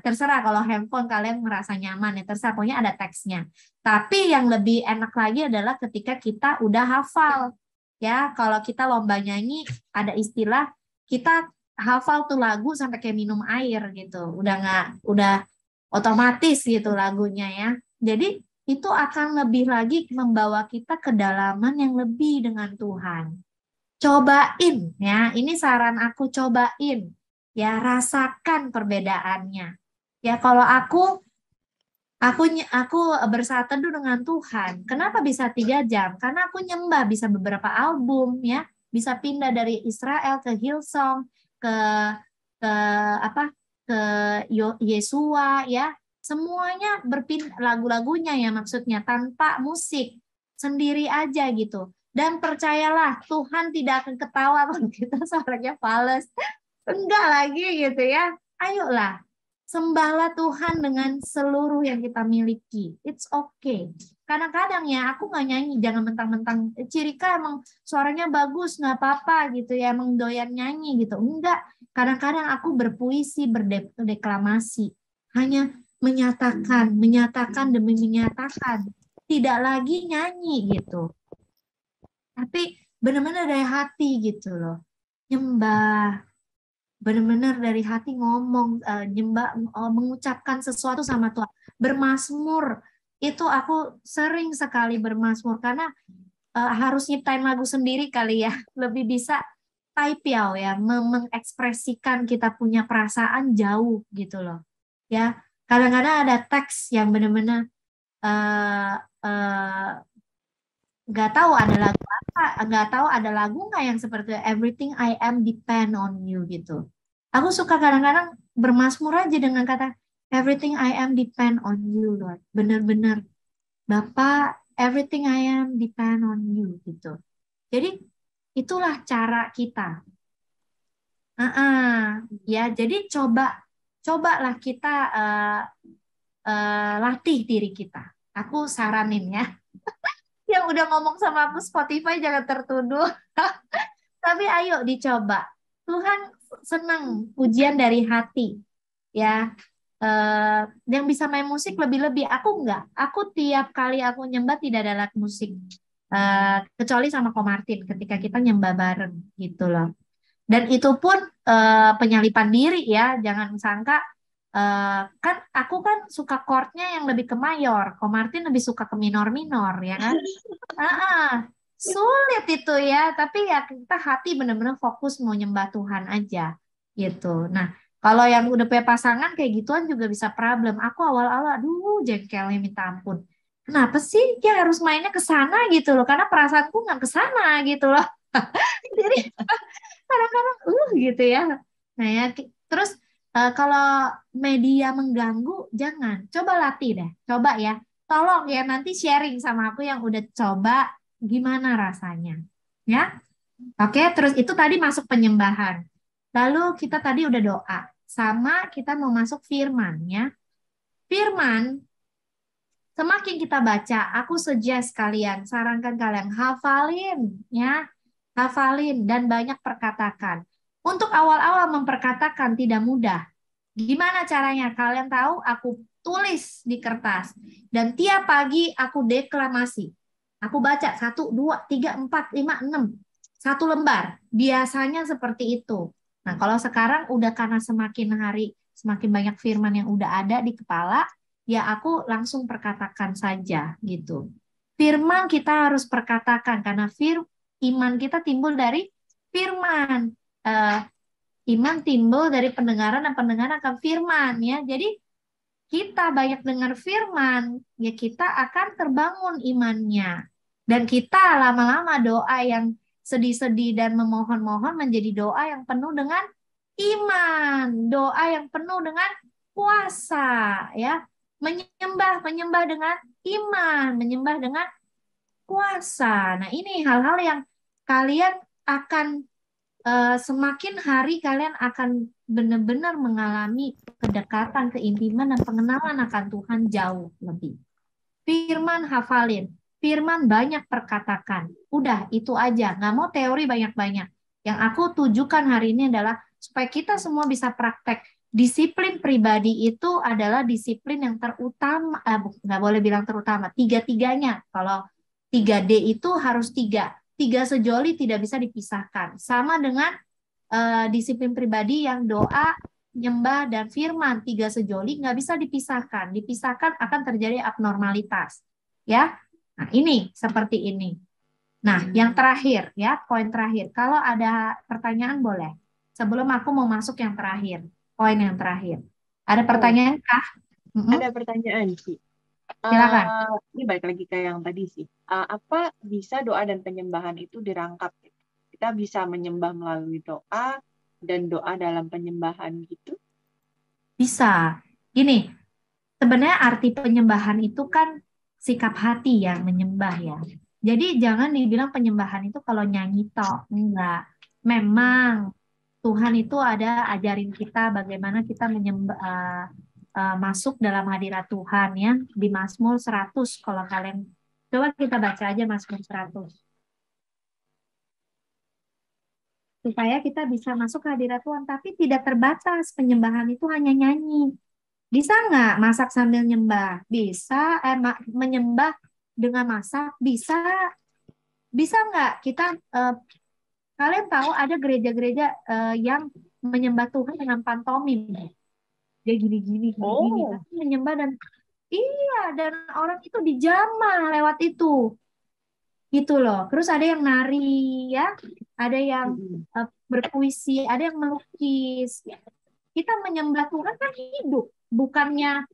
Speaker 1: Terserah kalau handphone kalian merasa nyaman ya, terserah pokoknya ada teksnya. Tapi yang lebih enak lagi adalah ketika kita udah hafal. Ya, kalau kita lomba nyanyi ada istilah kita hafal tuh lagu sampai kayak minum air gitu. Udah otomatis gitu lagunya ya. Jadi itu akan lebih lagi membawa kita ke kedalaman yang lebih dengan Tuhan. Cobain ya, ini saran aku, cobain. Ya, rasakan perbedaannya. Ya, kalau aku bersaat teduh dengan Tuhan. Kenapa bisa 3 jam? Karena aku nyembah bisa beberapa album ya, bisa pindah dari Israel ke Hillsong, ke ke apa ke Yesua ya, semuanya berpindah lagu-lagunya ya, maksudnya tanpa musik, sendiri aja gitu. Dan percayalah Tuhan tidak akan ketawa kalau kita suaranya fals, enggak lagi gitu ya. Ayolah, sembahlah Tuhan dengan seluruh yang kita miliki. It's okay. Kadang-kadang ya aku nggak nyanyi, jangan mentang-mentang Cirika emang suaranya bagus, nggak apa-apa gitu ya, emang doyan nyanyi gitu. Enggak. Kadang-kadang aku berpuisi, berdeklamasi. Hanya menyatakan demi menyatakan. Tidak lagi nyanyi gitu. Tapi benar-benar dari hati gitu loh. Nyembah. Benar-benar dari hati ngomong, nyembah, mengucapkan sesuatu sama Tuhan. Bermazmur. Itu aku sering sekali bermazmur karena harus nyiptain lagu sendiri kali ya. Lebih bisa type ya, mengekspresikan kita punya perasaan jauh gitu loh. Ya, kadang-kadang ada teks yang benar-benar nggak tahu ada lagu apa, nggak tahu ada lagu nggak yang seperti Everything I Am Depend on You gitu. Aku suka kadang-kadang bermazmur aja dengan kata Everything I Am Depend on You, Lord. Bener-bener Bapak, everything I am depend on you gitu. Jadi itulah cara kita. Ya, jadi cobalah kita latih diri kita. Aku saranin ya. Yang udah ngomong sama aku Spotify jangan tertuduh. Tapi ayo dicoba. Tuhan senang pujian dari hati. Ya, yang bisa main musik lebih-lebih. Aku enggak. Aku tiap kali aku nyembah tidak ada alat musik. Kecuali sama Ko Martin ketika kita nyembah bareng gitu loh. Dan itu pun penyalipan diri ya. Jangan sangka kan aku kan suka chordnya yang lebih ke mayor. Ko Martin lebih suka ke minor-minor ya kan. Sulit itu ya, tapi ya kita hati benar-benar fokus mau nyembah Tuhan aja gitu. Nah, kalau yang udah punya pasangan kayak gituan juga bisa problem. Aku awal-awal aduh jengkelnya minta ampun. Kenapa sih dia harus mainnya ke sana gitu loh? Karena perasaanku nggak ke sana gitu loh. Jadi kadang-kadang gitu ya. Nah ya, terus kalau media mengganggu jangan. Coba latih deh. Coba ya. Tolong ya nanti sharing sama aku yang udah coba gimana rasanya. Ya. Oke, terus itu tadi masuk penyembahan. Lalu kita tadi udah doa. Sama kita mau masuk firman ya. Firman semakin kita baca, aku suggest kalian, sarankan kalian hafalin ya. Hafalin dan banyak perkatakan. Untuk awal-awal memperkatakan tidak mudah. Gimana caranya? Kalian tahu aku tulis di kertas dan tiap pagi aku deklamasi. Aku baca 1, 2, 3, 4, 5, 6 satu lembar. Biasanya seperti itu. Nah, kalau sekarang udah karena semakin hari semakin banyak firman yang udah ada di kepala, ya aku langsung perkatakan saja gitu. Firman kita harus perkatakan karena iman kita timbul dari firman. Iman timbul dari pendengaran dan pendengaran akan firman ya. Jadi kita banyak dengar firman, ya kita akan terbangun imannya. Dan kita lama-lama doa yang sedih-sedih dan memohon-mohon menjadi doa yang penuh dengan iman, doa yang penuh dengan puasa ya. Menyembah dengan iman, menyembah dengan puasa. Nah, ini hal-hal yang kalian akan semakin hari kalian akan benar-benar mengalami kedekatan, keintiman, dan pengenalan akan Tuhan jauh lebih. Firman hafalin, firman banyak perkatakan. Udah, itu aja. Nggak mau teori banyak-banyak. Yang aku tujukan hari ini adalah supaya kita semua bisa praktek. Disiplin pribadi itu adalah disiplin yang terutama, nggak boleh bilang terutama, tiga-tiganya. Kalau 3D itu harus 3 sejoli tidak bisa dipisahkan. Sama dengan disiplin pribadi yang doa, nyembah, dan firman. 3 sejoli nggak bisa dipisahkan. Dipisahkan akan terjadi abnormalitas. Ya, nah ini seperti ini. Nah, yang terakhir ya, poin terakhir. Kalau ada pertanyaan boleh. Sebelum aku mau masuk yang terakhir, poin yang terakhir. Ada pertanyaan kah?
Speaker 3: Ada pertanyaan sih.
Speaker 1: Silakan.
Speaker 3: Ini balik lagi ke yang tadi sih. Apa bisa doa dan penyembahan itu dirangkap? Kita bisa menyembah melalui doa dan doa dalam penyembahan gitu?
Speaker 1: Bisa. Gini, sebenarnya arti penyembahan itu kan sikap hati yang menyembah ya. Jadi jangan dibilang penyembahan itu kalau nyanyi tok, enggak. Memang Tuhan itu ada ajarin kita bagaimana kita menyembah masuk dalam hadirat Tuhan ya di Mazmur 100 kalau kalian coba kita baca aja Mazmur 100 supaya kita bisa masuk ke hadirat Tuhan tapi tidak terbatas penyembahan itu hanya nyanyi. Bisa nggak masak sambil nyembah? Bisa. Menyembah dengan masak? Bisa. Bisa nggak kita kalian tahu ada gereja-gereja yang menyembah Tuhan dengan pantomim. Dia gini-gini, gini-gini. Tapi menyembah dan iya, dan orang itu dijamah lewat itu. Gitu loh. Terus ada yang nari ya, ada yang berpuisi, ada yang melukis. Kita menyembah Tuhan kan hidup, bukannya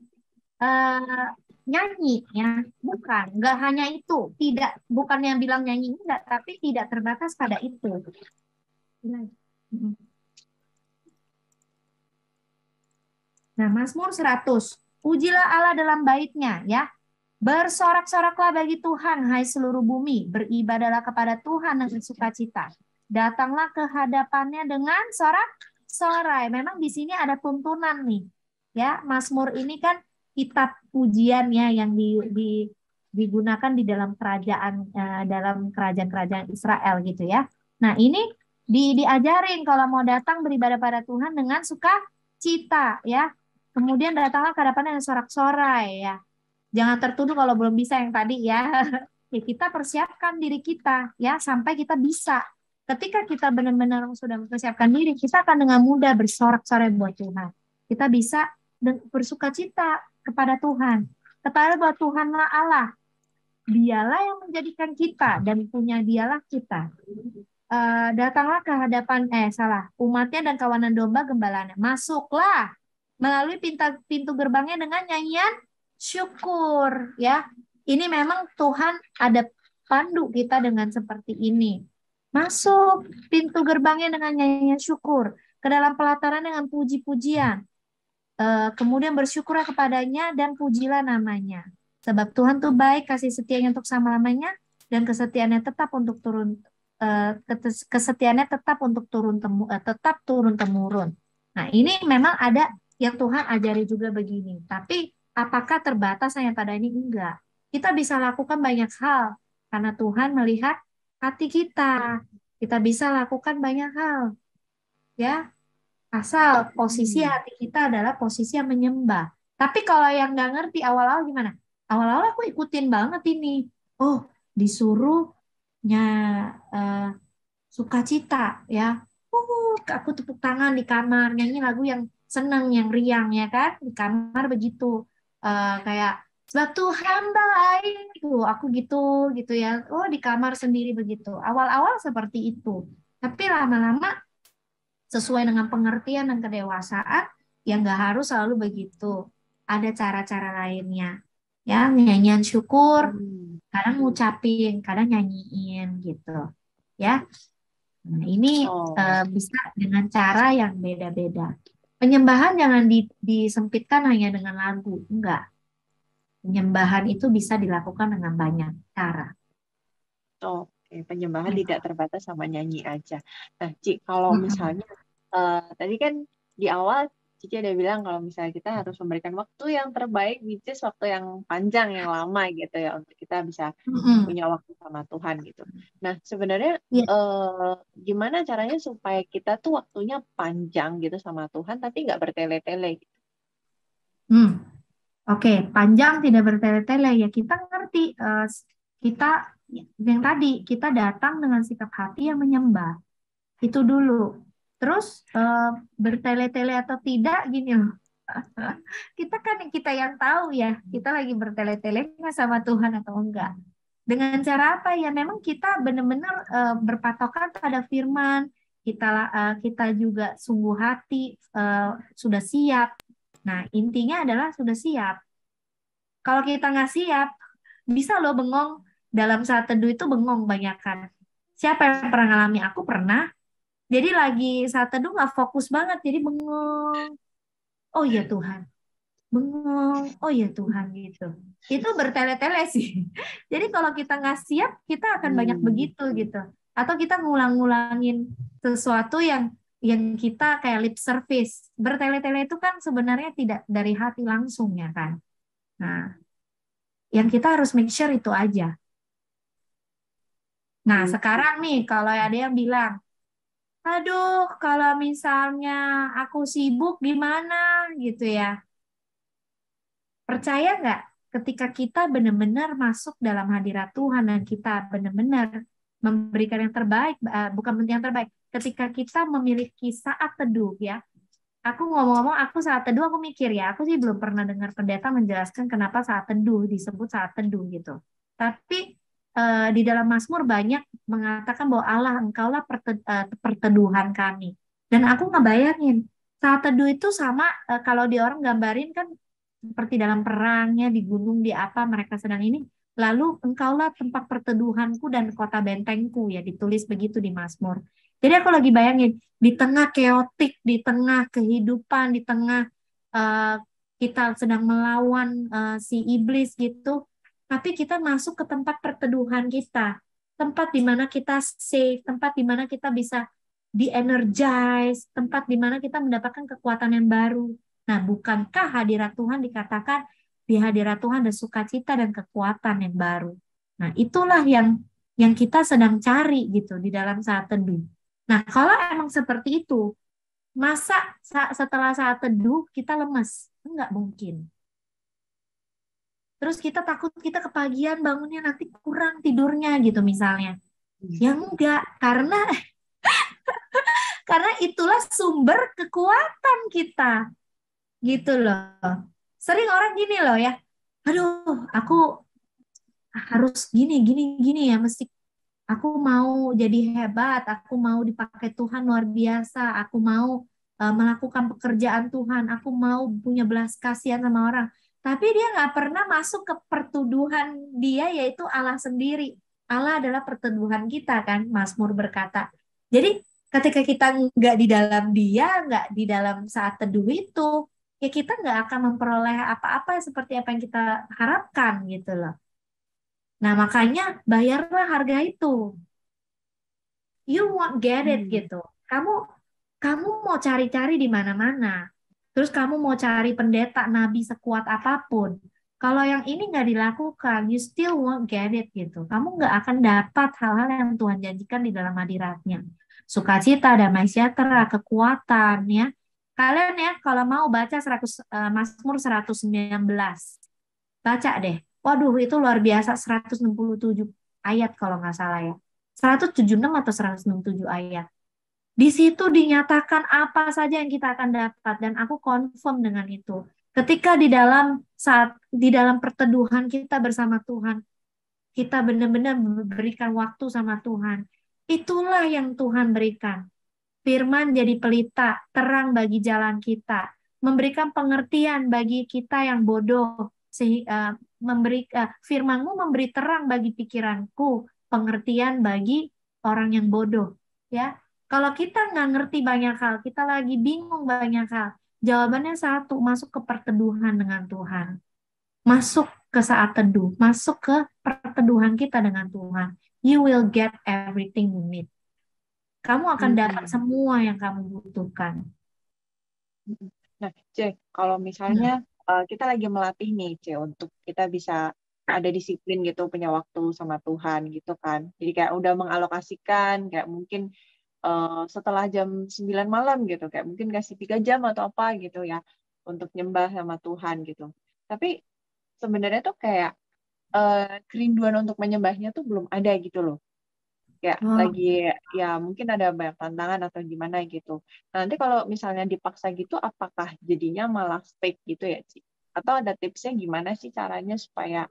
Speaker 1: nyanyi ya, bukan, nggak hanya itu, tidak, bukan yang bilang nyanyi enggak, tapi tidak terbatas pada itu. Nah, Mazmur 100, pujilah Allah dalam baitnya ya. Bersorak-soraklah bagi Tuhan, hai seluruh bumi. Beribadahlah kepada Tuhan dengan sukacita. Datanglah ke hadapannya dengan sorak-sorai. Memang di sini ada tuntunan nih. Ya, Mazmur ini kan kitab pujian ya yang digunakan di dalam kerajaan-kerajaan Israel gitu ya. Nah, ini diajarin kalau mau datang beribadah pada Tuhan dengan sukacita ya. Kemudian datanglah ke hadapannya dengan sorak-sorai ya. Jangan tertuduh kalau belum bisa yang tadi ya. Ya kita persiapkan diri kita ya sampai kita bisa. Ketika kita benar-benar sudah mempersiapkan diri, kita akan dengan mudah bersorak-sorai buat Tuhan. Kita bisa bersukacita kepada Tuhan. Ketahui bahwa Tuhanlah Allah. Dialah yang menjadikan kita dan punya dialah kita. Datanglah ke hadapan umatnya dan kawanan domba gembalanya. Masuklah melalui pintu gerbangnya dengan nyanyian syukur ya. Ini memang Tuhan ada pandu kita dengan seperti ini. Masuk pintu gerbangnya dengan nyanyian syukur, ke dalam pelataran dengan puji-pujian. Kemudian bersyukurlah kepadanya dan pujilah namanya. Sebab Tuhan tuh baik, kasih setianya untuk selama-lamanya dan kesetiaannya tetap untuk tetap turun temurun. Nah, ini memang ada yang Tuhan ajari juga begini. Tapi apakah terbatas hanya pada ini? Enggak. Kita bisa lakukan banyak hal karena Tuhan melihat hati kita. Kita bisa lakukan banyak hal. Ya, asal posisi hati kita adalah posisi yang menyembah. Tapi kalau yang nggak ngerti awal-awal gimana? Awal-awal aku ikutin banget ini. Oh, disuruhnya sukacita ya. Aku tepuk tangan di kamar, nyanyi lagu yang senang, yang riang ya kan, di kamar begitu. Kayak sebab Tuhan baik, aku gitu ya. Oh, di kamar sendiri begitu. Awal-awal seperti itu. Tapi lama-lama sesuai dengan pengertian dan kedewasaan, yang nggak harus selalu begitu. Ada cara-cara lainnya. Ya, nyanyian syukur, kadang ngucapin, kadang nyanyiin gitu. Ya. Nah, ini bisa dengan cara yang beda-beda. Penyembahan jangan disempitkan hanya dengan lagu, enggak. Penyembahan itu bisa dilakukan dengan banyak cara.
Speaker 3: Oke, penyembahan tidak terbatas sama nyanyi aja. Nah, Ci, kalau misalnya tadi kan di awal Cici ada bilang kalau misalnya kita harus memberikan waktu yang terbaik, which is waktu yang panjang, yang lama gitu ya, untuk kita bisa punya waktu sama Tuhan gitu. Nah, sebenarnya gimana caranya supaya kita tuh waktunya panjang gitu sama Tuhan, tapi nggak bertele-tele gitu?
Speaker 1: Oke, panjang tidak bertele-tele ya. Kita ngerti, kita yang tadi kita datang dengan sikap hati yang menyembah. Itu dulu. Terus bertele-tele atau tidak gini loh. Kita yang tahu ya, kita lagi bertele-tele nggak sama Tuhan atau enggak. Dengan cara apa ya? Memang kita benar-benar berpatokan pada firman. Kita juga sungguh hati sudah siap. Nah, intinya adalah sudah siap. Kalau kita nggak siap, bisa loh bengong. Dalam saat teduh itu bengong banyakan. Siapa yang pernah ngalami? Aku pernah. Jadi lagi saat teduh nggak fokus banget, jadi bengong. Oh ya Tuhan, bengong. Oh ya Tuhan gitu. Itu bertele-tele sih. Jadi kalau kita nggak siap, kita akan banyak begitu gitu. Atau kita ngulang-ngulangin sesuatu yang kita kayak lip service. Bertele-tele itu kan sebenarnya tidak dari hati langsung ya kan. Nah, yang kita harus make sure itu aja. Nah, sekarang nih kalau ada yang bilang, aduh, kalau misalnya aku sibuk gimana gitu ya. Percaya nggak ketika kita benar-benar masuk dalam hadirat Tuhan dan kita benar-benar memberikan yang terbaik, bukan yang terbaik, ketika kita memiliki saat teduh ya. Aku ngomong-ngomong, aku saat teduh aku mikir ya, aku sih belum pernah dengar pendeta menjelaskan kenapa saat teduh disebut saat teduh gitu. Tapi di dalam Mazmur banyak mengatakan bahwa Allah engkaulah perteduhan kami. Dan aku ngebayangin saat teduh itu sama kalau di orang gambarin kan seperti dalam perangnya di gunung di apa mereka sedang ini. Lalu engkaulah tempat perteduhanku dan kota bentengku, ya ditulis begitu di Mazmur. Jadi aku lagi bayangin di tengah keotik, di tengah kehidupan, di tengah kita sedang melawan si iblis gitu, tapi kita masuk ke tempat perteduhan kita, tempat di mana kita safe, tempat di mana kita bisa di-energize, tempat di mana kita mendapatkan kekuatan yang baru. Nah, bukankah hadirat Tuhan dikatakan di hadirat Tuhan ada sukacita dan kekuatan yang baru. Nah, itulah yang kita sedang cari gitu di dalam saat teduh. Nah, kalau emang seperti itu, masa setelah saat teduh kita lemes? Enggak mungkin. Terus kita takut kita kepagian bangunnya nanti kurang tidurnya gitu misalnya. Ya enggak, karena itulah sumber kekuatan kita. Gitu loh. Sering orang gini loh ya. Aduh, aku harus gini ya, mesti aku mau jadi hebat, aku mau dipakai Tuhan luar biasa, aku mau melakukan pekerjaan Tuhan, aku mau punya belas kasihan sama orang. Tapi dia nggak pernah masuk ke pertuduhan dia, yaitu Allah sendiri. Allah adalah perteduhan kita kan, Mazmur berkata. Jadi ketika kita nggak di dalam dia, nggak di dalam saat teduh itu, ya kita nggak akan memperoleh apa-apa seperti apa yang kita harapkan gitu loh. Nah makanya bayarlah harga itu. You won't get it gitu. Kamu mau cari-cari di mana-mana. Terus kamu mau cari pendeta, nabi sekuat apapun. Kalau yang ini nggak dilakukan, you still won't get it gitu. Kamu nggak akan dapat hal-hal yang Tuhan janjikan di dalam hadiratnya. Sukacita, damai sejahtera, kekuatan ya. Kalian ya kalau mau baca Mazmur 119. Baca deh. Waduh itu luar biasa, 167 ayat kalau nggak salah ya. 176 atau 167 ayat. Di situ dinyatakan apa saja yang kita akan dapat dan aku confirm dengan itu. Ketika di dalam perteduhan kita bersama Tuhan, kita benar-benar memberikan waktu sama Tuhan. Itulah yang Tuhan berikan. Firman jadi pelita, terang bagi jalan kita, memberikan pengertian bagi kita yang bodoh. Firman-Mu memberi terang bagi pikiranku, pengertian bagi orang yang bodoh. Ya, kalau kita nggak ngerti banyak hal, kita lagi bingung banyak hal, jawabannya satu, masuk ke perteduhan dengan Tuhan. Masuk ke saat teduh, masuk ke perteduhan kita dengan Tuhan. You will get everything you need. Kamu akan dapat semua yang kamu butuhkan.
Speaker 3: Nah, C, kalau misalnya kita lagi melatih nih, C, untuk kita bisa ada disiplin gitu, punya waktu sama Tuhan gitu kan. Jadi kayak udah mengalokasikan, kayak mungkin setelah jam 9 malam gitu, kayak mungkin kasih 3 jam atau apa gitu ya, untuk nyembah sama Tuhan gitu. Tapi sebenarnya tuh kayak kerinduan untuk menyembahnya tuh belum ada gitu loh. Ya, lagi ya mungkin ada banyak tantangan atau gimana gitu. Nah, nanti kalau misalnya dipaksa gitu, apakah jadinya malah fake gitu ya, Ci? Atau ada tipsnya gimana sih caranya supaya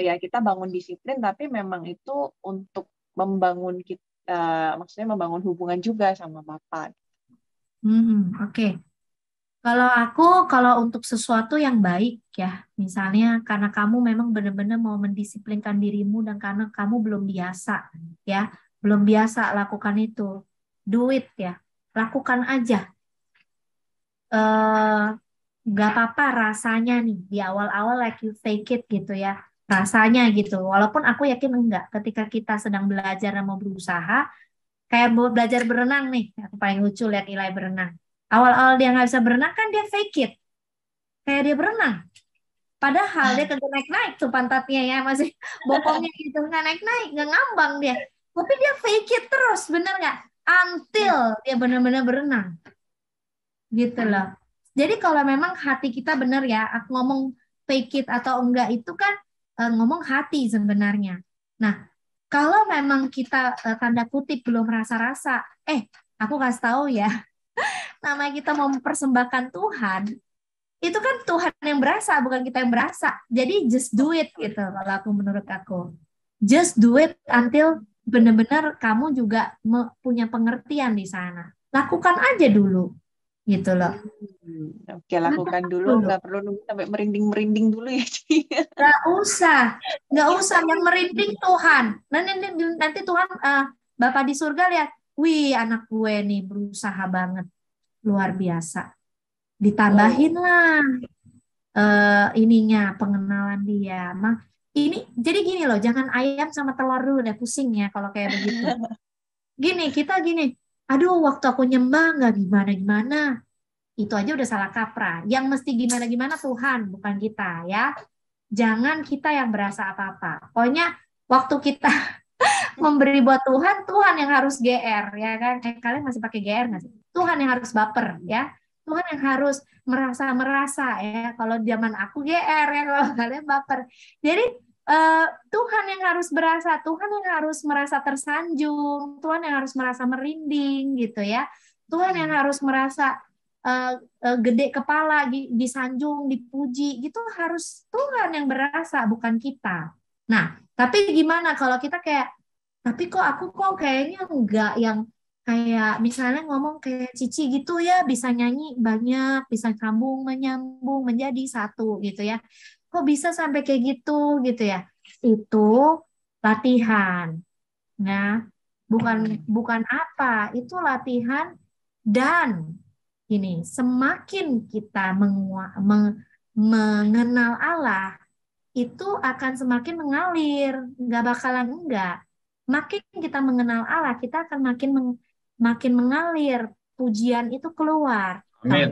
Speaker 3: ya kita bangun disiplin, tapi memang itu untuk membangun kita, maksudnya membangun hubungan juga sama Bapak.
Speaker 1: Oke. Kalau untuk sesuatu yang baik ya, misalnya karena kamu memang benar-benar mau mendisiplinkan dirimu dan karena kamu belum biasa ya, belum biasa lakukan itu, do it ya, lakukan aja. Gak apa-apa rasanya nih di awal-awal like you fake it gitu ya, rasanya gitu. Walaupun aku yakin enggak, ketika kita sedang belajar dan mau berusaha, kayak mau belajar berenang nih, aku paling lucu lihat Eli berenang. Awal-awal dia nggak bisa berenang kan dia fake it. Kayak dia berenang. Padahal dia kagak naik-naik tuh pantatnya ya. Masih bokongnya gitu. Nggak naik-naik, nggak ngambang dia. Tapi dia fake it terus, bener nggak? Until dia benar-benar berenang. Gitu loh. Jadi kalau memang hati kita bener ya, aku ngomong fake it atau enggak itu kan ngomong hati sebenarnya. Nah, kalau memang kita tanda kutip belum rasa-rasa, aku kasih tahu ya, namanya kita mau mempersembahkan Tuhan, itu kan Tuhan yang berasa, bukan kita yang berasa. Jadi just do it gitu kalau menurut aku. Just do it until benar-benar kamu juga punya pengertian di sana. Lakukan aja dulu. gitu loh.
Speaker 3: Oke, lakukan dulu,
Speaker 1: Dulu.
Speaker 3: nggak perlu nunggu sampai merinding-merinding dulu ya, Ci.
Speaker 1: Nggak usah yang merinding Tuhan. Nanti Tuhan, Bapak di surga lihat, wih anak gue nih berusaha banget, luar biasa. Ditambahin lah ininya pengenalan dia. Ini jadi gini loh, jangan ayam sama telur dulu deh, pusing ya kalau kayak begitu. Kita gini, aduh waktu aku nyembah nggak gimana-gimana. Itu aja udah salah kaprah. Yang mesti gimana-gimana Tuhan, bukan kita ya. Jangan kita yang berasa apa-apa. Pokoknya waktu kita memberi buat Tuhan, Tuhan yang harus GR ya kan. Kalian masih pakai GR nggak sih? Tuhan yang harus baper ya. Tuhan yang harus merasa ya. Kalau zaman aku GR ya, kalau kalian baper. Jadi Tuhan yang harus berasa, Tuhan yang harus merasa tersanjung, Tuhan yang harus merasa merinding gitu ya. Tuhan yang harus merasa gede kepala, disanjung, dipuji, gitu harus Tuhan yang berasa, bukan kita. Nah, tapi gimana kalau kita kayak, tapi aku kayaknya enggak yang kayak misalnya ngomong kayak Cici gitu ya, bisa nyanyi banyak, bisa sambung menyambung menjadi satu gitu ya. Kok bisa sampai kayak gitu ya? Itu latihan. Nah, bukan apa, itu latihan. Dan ini semakin kita mengenal Allah, itu akan semakin mengalir, nggak bakalan enggak. Makin kita mengenal Allah, kita akan makin mengalir, pujian itu keluar.
Speaker 6: Amin.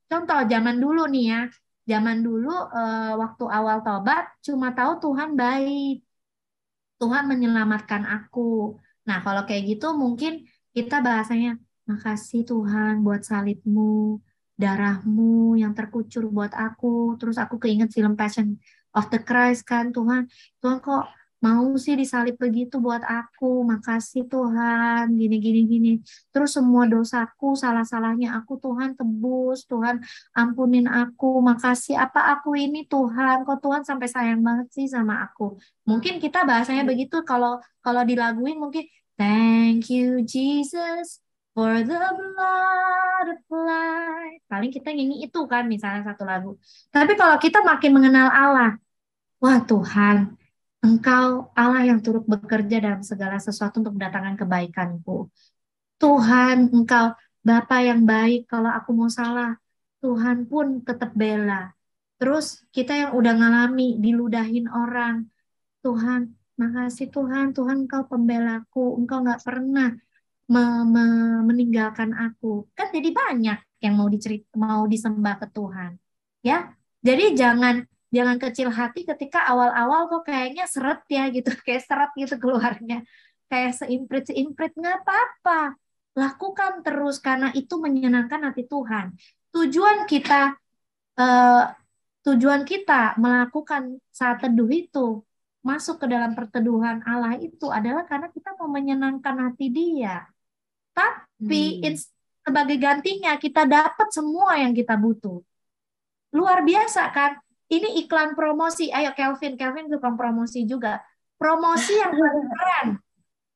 Speaker 1: Contoh zaman dulu nih ya, zaman dulu waktu awal tobat cuma tahu Tuhan baik, Tuhan menyelamatkan aku. Nah, kalau kayak gitu mungkin kita bahasanya, makasih Tuhan buat salibmu, darahmu yang terkucur buat aku. Terus aku keinget film Passion of the Christ kan, Tuhan kok mau sih disalib begitu buat aku. Makasih Tuhan, gini. Terus semua dosaku, salah-salahnya aku Tuhan tebus, Tuhan ampunin aku. Makasih apa aku ini Tuhan, kok Tuhan sampai sayang banget sih sama aku. Mungkin kita bahasanya begitu, kalau dilaguin mungkin thank you Jesus for the blood applied. Paling kita nyanyi itu kan misalnya satu lagu. Tapi kalau kita makin mengenal Allah, wah Tuhan, Engkau Allah yang turut bekerja dalam segala sesuatu untuk mendatangkan kebaikanku. Tuhan, Engkau Bapa yang baik, kalau aku mau salah, Tuhan pun tetap bela. Terus kita yang udah ngalami diludahin orang, Tuhan, makasih Tuhan, Tuhan Engkau pembelaku, Engkau nggak pernah meninggalkan aku. Kan jadi banyak yang mau disembah ke Tuhan. Ya, jadi jangan kecil hati ketika awal-awal kok kayaknya seret ya gitu, kayak seret gitu keluarnya. Kayak seimprit nggak apa-apa. Lakukan terus karena itu menyenangkan hati Tuhan. Eh, tujuan kita melakukan saat teduh itu, masuk ke dalam perteduhan Allah itu adalah karena kita mau menyenangkan hati Dia. Tapi sebagai gantinya kita dapat semua yang kita butuh. Luar biasa kan? Ini iklan promosi. Ayo Kelvin tukang promosi juga. Promosi yang keren.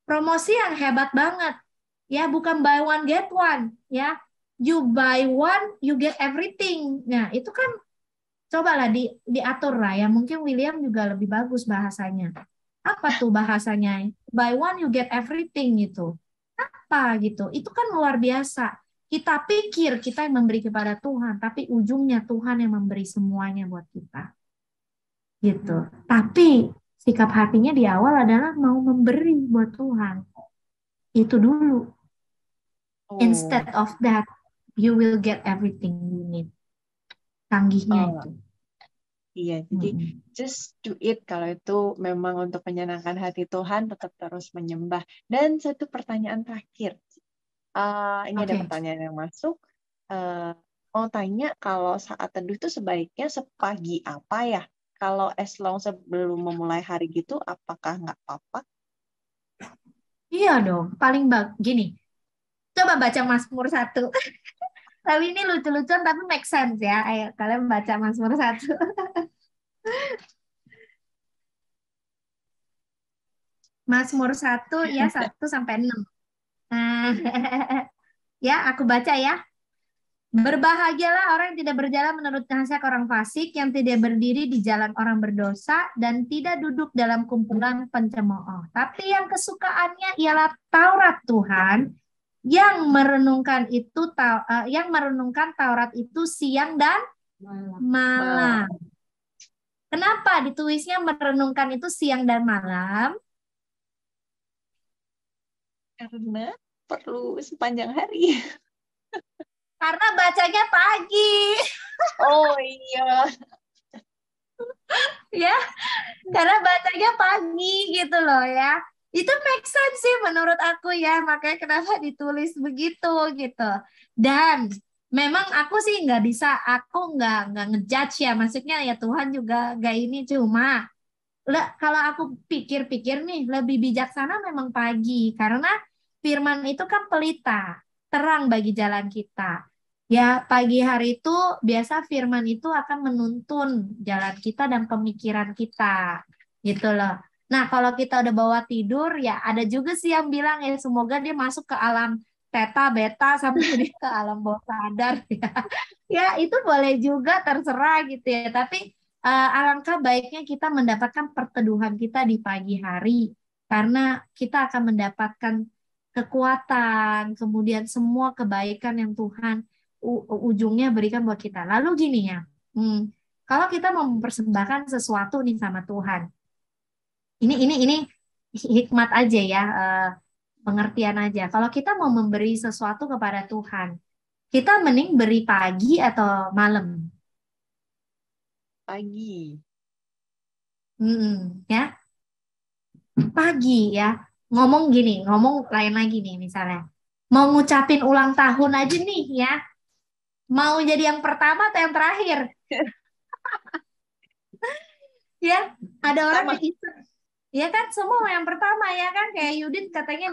Speaker 1: Promosi yang hebat banget. Ya, bukan buy one get one, ya. You buy one, you get everything. Nah, itu kan cobalah diatur lah ya. Mungkin William juga lebih bagus bahasanya. Apa tuh bahasanya? Buy one, you get everything gitu. Apa gitu? Itu kan luar biasa. Kita pikir kita yang memberi kepada Tuhan, tapi ujungnya Tuhan yang memberi semuanya buat kita. Gitu. Tapi sikap hatinya di awal adalah mau memberi buat Tuhan. Itu dulu. Instead of that, you will get everything you need. Canggihnya itu.
Speaker 3: Iya, jadi just do it kalau itu memang untuk menyenangkan hati Tuhan, tetap terus menyembah. Dan satu pertanyaan terakhir. Ini ada pertanyaan yang masuk. Mau tanya, kalau saat teduh itu sebaiknya sepagi apa ya? Kalau as long sebelum memulai hari gitu, apakah nggak apa-apa?
Speaker 1: Iya dong, paling gini. Coba baca Mazmur 1. Tapi ini lucu-lucuan tapi make sense ya. Ayo kalian baca Mazmur 1. Mazmur 1 ya 1 sampai 6. Nah, Ya, aku baca ya. Berbahagialah orang yang tidak berjalan menurut kehendak orang fasik, yang tidak berdiri di jalan orang berdosa, dan tidak duduk dalam kumpulan pencemooh. Tapi yang kesukaannya ialah Taurat Tuhan, yang merenungkan Taurat itu siang dan malam. Kenapa ditulisnya merenungkan itu siang dan malam?
Speaker 3: Karena perlu sepanjang hari.
Speaker 1: Karena bacanya pagi.
Speaker 3: Oh iya.
Speaker 1: Ya, karena bacanya pagi gitu loh ya. Itu make sense sih menurut aku ya, makanya kenapa ditulis begitu gitu. Dan memang aku sih aku nggak ngejudge ya, maksudnya ya Tuhan juga nggak ini, cuma kalau aku pikir-pikir nih lebih bijaksana memang pagi, karena firman itu kan pelita, terang bagi jalan kita. Ya, pagi hari itu biasa firman itu akan menuntun jalan kita dan pemikiran kita, gitu loh. Nah, kalau kita udah bawa tidur, ya ada juga sih yang bilang ya semoga dia masuk ke alam theta, beta, sampai dia ke alam bawah sadar. Ya, ya itu boleh juga, terserah gitu ya. Tapi alangkah baiknya kita mendapatkan perteduhan kita di pagi hari, karena kita akan mendapatkan kekuatan, kemudian semua kebaikan yang Tuhan ujungnya berikan buat kita. Lalu gini ya, kalau kita mau mempersembahkan sesuatu nih sama Tuhan, ini hikmat aja ya, pengertian aja. Kalau kita mau memberi sesuatu kepada Tuhan, kita mending beri pagi atau malam?
Speaker 3: Pagi.
Speaker 1: Ya, pagi ya. Ngomong lain lagi nih misalnya. Mau ngucapin ulang tahun aja nih ya. Mau jadi yang pertama atau yang terakhir? Ya, ada orang yang iseng. Ya kan, semua mau yang pertama ya kan. Kayak Yudit katanya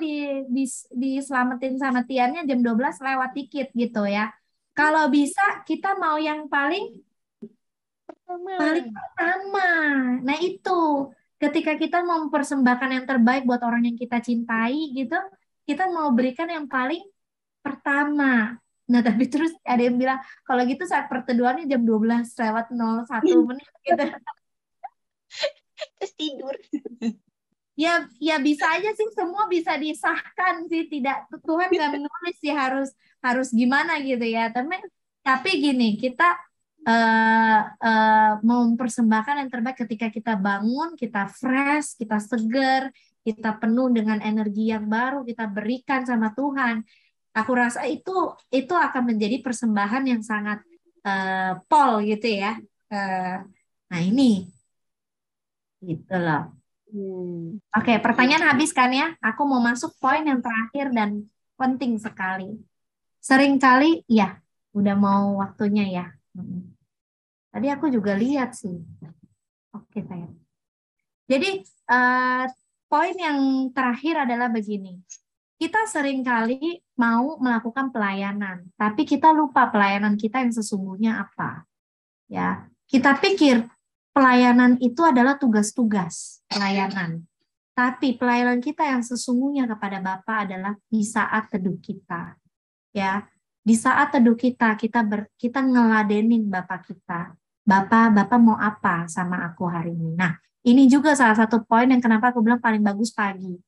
Speaker 1: diselamatin sama Tiannya jam 12 lewat dikit gitu ya. Kalau bisa kita mau yang paling pertama. Nah itu, ketika kita mau mempersembahkan yang terbaik buat orang yang kita cintai gitu, kita mau berikan yang paling pertama. Nah, tapi terus ada yang bilang, kalau gitu saat perteduhannya jam 12 lewat 01 menit gitu.
Speaker 3: Terus tidur.
Speaker 1: Ya bisa aja sih, semua bisa disahkan sih, tidak, Tuhan nggak menulis sih harus gimana gitu ya. Tapi gini, kita mau mempersembahkan yang terbaik ketika kita bangun, kita fresh, kita seger, kita penuh dengan energi yang baru, kita berikan sama Tuhan. Aku rasa itu akan menjadi persembahan yang sangat pol gitu ya. Nah ini, gitu loh. Oke, pertanyaan habis kan ya? Aku mau masuk poin yang terakhir dan penting sekali. Seringkali, ya, udah mau waktunya ya. Tadi aku juga lihat sih. Oke, sayang. Jadi, poin yang terakhir adalah begini. Kita seringkali mau melakukan pelayanan, tapi kita lupa pelayanan kita yang sesungguhnya apa. Ya, kita pikir pelayanan itu adalah tugas-tugas pelayanan. Tapi pelayanan kita yang sesungguhnya kepada Bapa adalah di saat teduh kita. Ya, di saat teduh kita ngeladenin Bapa kita. Bapak mau apa sama aku hari ini? Nah, ini juga salah satu poin yang kenapa aku bilang paling bagus pagi.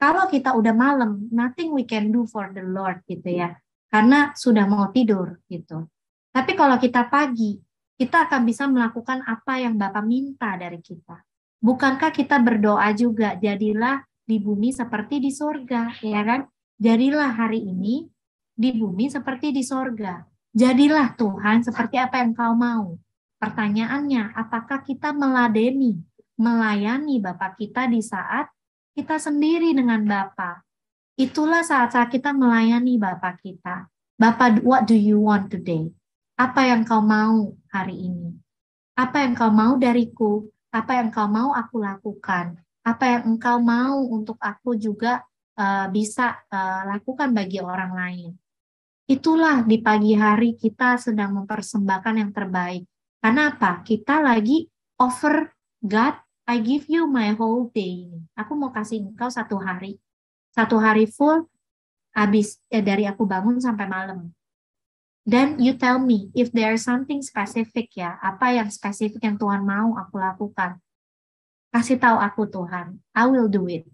Speaker 1: Kalau kita udah malam, nothing we can do for the Lord gitu ya. Karena sudah mau tidur gitu. Tapi kalau kita pagi, kita akan bisa melakukan apa yang Bapa minta dari kita. Bukankah kita berdoa juga, jadilah di bumi seperti di sorga, ya kan? Jadilah hari ini di bumi seperti di sorga. Jadilah Tuhan seperti apa yang Kau mau. Pertanyaannya, apakah kita melayani Bapa kita di saat kita sendiri dengan Bapa? Itulah saat-saat kita melayani Bapa kita. Bapa, what do you want today? Apa yang Kau mau hari ini? Apa yang Kau mau dariku? Apa yang Kau mau aku lakukan? Apa yang Engkau mau untuk aku juga bisa lakukan bagi orang lain? Itulah di pagi hari kita sedang mempersembahkan yang terbaik. Karena apa? Kita lagi offer God, I give you my whole day. Aku mau kasih Engkau 1 hari. 1 hari full, dari aku bangun sampai malam. Dan you tell me if there is something specific ya, apa yang spesifik yang Tuhan mau aku lakukan. Kasih tahu aku Tuhan, I will do it.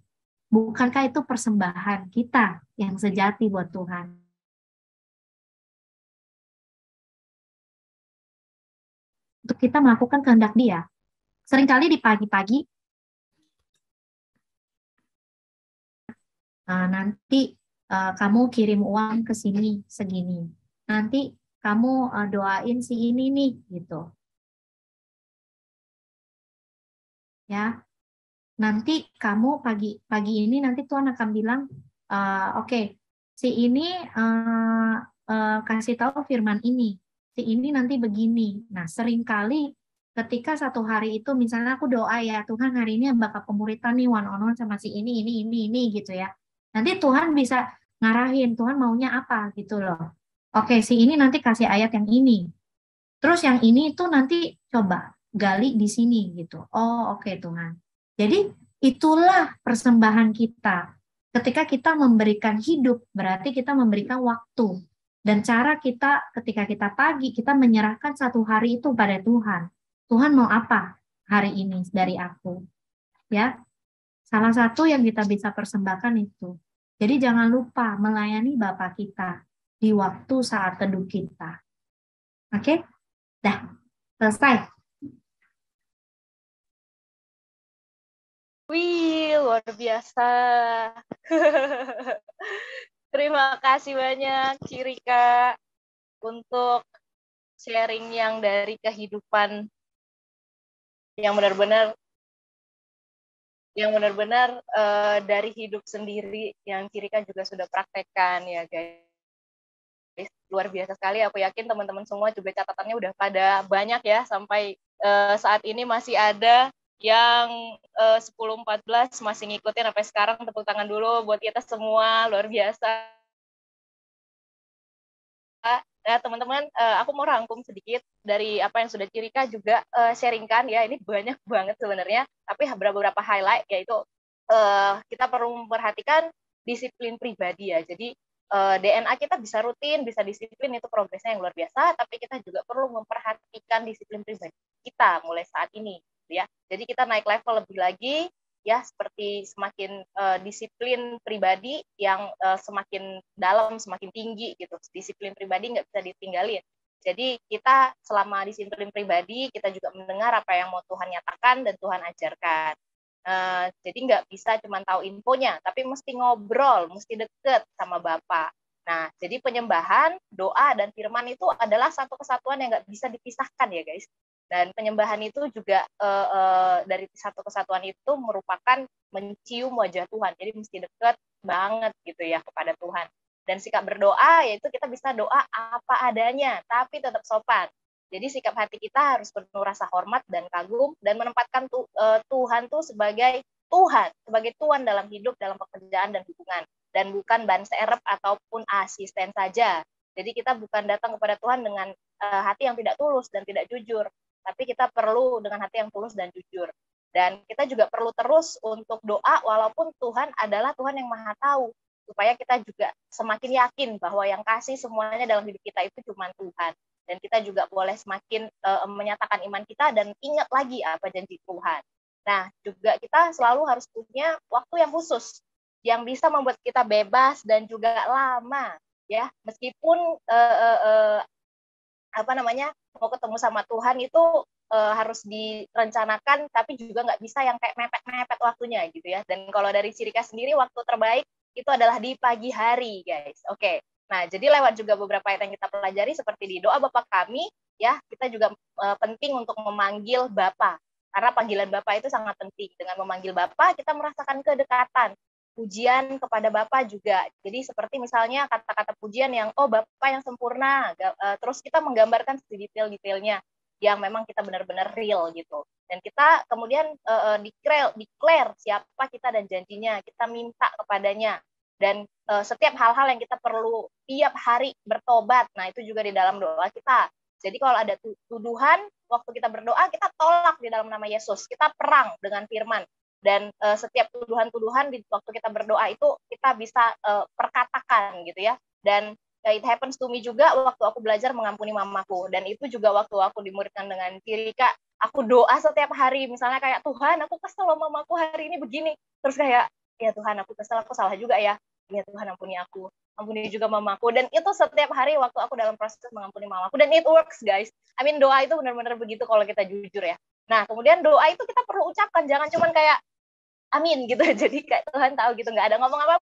Speaker 1: Bukankah itu persembahan kita yang sejati buat Tuhan? Untuk kita melakukan kehendak Dia. Seringkali di pagi-pagi, nanti kamu kirim uang ke sini segini. Nanti kamu doain si ini nih gitu. Ya. Nanti kamu pagi ini nanti Tuhan akan bilang oke, si ini kasih tahu firman ini. Si ini nanti begini. Nah, seringkali ketika satu hari itu misalnya aku doa ya, Tuhan hari ini bakal pemuritan nih one on one sama si ini gitu ya. Nanti Tuhan bisa ngarahin, Tuhan maunya apa gitu loh. Oke, si ini nanti kasih ayat yang ini. Terus yang ini itu nanti coba gali di sini gitu. Oh, oke Tuhan. Jadi itulah persembahan kita. Ketika kita memberikan hidup, berarti kita memberikan waktu. Dan cara kita ketika kita pagi, kita menyerahkan satu hari itu pada Tuhan. Tuhan mau apa hari ini dari aku? Ya, salah satu yang kita bisa persembahkan itu. Jadi jangan lupa melayani Bapa kita di waktu saat teduh kita. Oke? Dah, selesai.
Speaker 5: Wih, luar biasa. Terima kasih banyak, Cirika, untuk sharing yang dari kehidupan yang benar-benar dari hidup sendiri yang Cirika juga sudah praktekkan ya guys. Luar biasa sekali. Aku yakin teman-teman semua juga catatannya udah pada banyak ya, sampai saat ini masih ada yang 10-14 masih ngikutin sampai sekarang. Tepuk tangan dulu buat kita semua, luar biasa. Nah teman-teman, aku mau rangkum sedikit dari apa yang sudah Cirika juga sharingkan ya. Ini banyak banget sebenarnya, tapi beberapa highlight yaitu kita perlu memperhatikan disiplin pribadi ya. Jadi DNA kita bisa rutin, bisa disiplin, itu progresnya yang luar biasa, tapi kita juga perlu memperhatikan disiplin pribadi kita mulai saat ini ya. Jadi kita naik level lebih lagi ya, seperti semakin disiplin pribadi yang semakin dalam, semakin tinggi gitu. Disiplin pribadi nggak bisa ditinggalin. Jadi kita selama disiplin pribadi, kita juga mendengar apa yang mau Tuhan nyatakan dan Tuhan ajarkan. Jadi nggak bisa cuma tahu infonya, tapi mesti ngobrol, mesti deket sama Bapa. Nah, jadi penyembahan, doa, dan firman itu adalah satu kesatuan yang nggak bisa dipisahkan ya guys. Dan penyembahan itu juga dari satu kesatuan itu merupakan mencium wajah Tuhan. Jadi mesti deket banget gitu ya kepada Tuhan. Dan sikap berdoa yaitu kita bisa doa apa adanya, tapi tetap sopan. Jadi sikap hati kita harus penuh rasa hormat dan kagum dan menempatkan Tuhan tuh sebagai Tuhan, sebagai Tuhan dalam hidup, dalam pekerjaan dan hubungan, dan bukan ban serep ataupun asisten saja. Jadi kita bukan datang kepada Tuhan dengan hati yang tidak tulus dan tidak jujur, tapi kita perlu dengan hati yang tulus dan jujur. Dan kita juga perlu terus untuk doa walaupun Tuhan adalah Tuhan yang Maha Tahu, supaya kita juga semakin yakin bahwa yang kasih semuanya dalam hidup kita itu cuma Tuhan. Dan kita juga boleh semakin menyatakan iman kita dan ingat lagi apa janji Tuhan. Nah, juga kita selalu harus punya waktu yang khusus yang bisa membuat kita bebas dan juga lama ya. Meskipun mau ketemu sama Tuhan itu harus direncanakan, tapi juga nggak bisa yang kayak mepet-mepet waktunya gitu ya. Dan kalau dari Cirika sendiri, waktu terbaik itu adalah di pagi hari guys. Oke. Nah, jadi lewat juga beberapa ayat yang kita pelajari seperti di doa Bapa kami, ya, kita juga penting untuk memanggil Bapa. Karena panggilan Bapa itu sangat penting. Dengan memanggil Bapa, kita merasakan kedekatan. Pujian kepada Bapa juga. Jadi seperti misalnya kata-kata pujian yang, oh Bapa yang sempurna, terus kita menggambarkan detail-detailnya yang memang kita benar-benar real gitu. Dan kita kemudian declare siapa kita dan janjinya, kita minta kepadanya. Dan setiap hal-hal yang kita perlu tiap hari bertobat, nah itu juga di dalam doa kita. Jadi kalau ada tuduhan, waktu kita berdoa, kita tolak di dalam nama Yesus. Kita perang dengan firman. Dan setiap tuduhan-tuduhan di waktu kita berdoa itu, kita bisa perkatakan gitu ya. Dan it happens to me juga waktu aku belajar mengampuni mamaku, dan itu juga waktu aku dimuridkan dengan Cirika, aku doa setiap hari, misalnya kayak, Tuhan aku kesel sama mamaku hari ini begini, terus kayak, ya Tuhan aku kesel, aku salah juga ya Tuhan ampuni aku, ampuni juga mamaku. Dan itu setiap hari waktu aku dalam proses mengampuni mamaku, dan it works guys. I mean, doa itu benar-benar begitu kalau kita jujur ya. Nah kemudian doa itu kita perlu ucapkan, jangan cuman kayak amin gitu. Jadi kayak Tuhan tahu gitu, nggak ada ngomong apa-apa.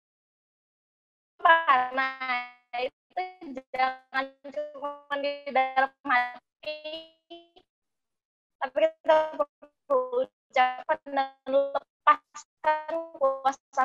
Speaker 5: Nah itu jangan cuma di dalam hati, tapi kita perlu ucapkan dan lepaskan kuasa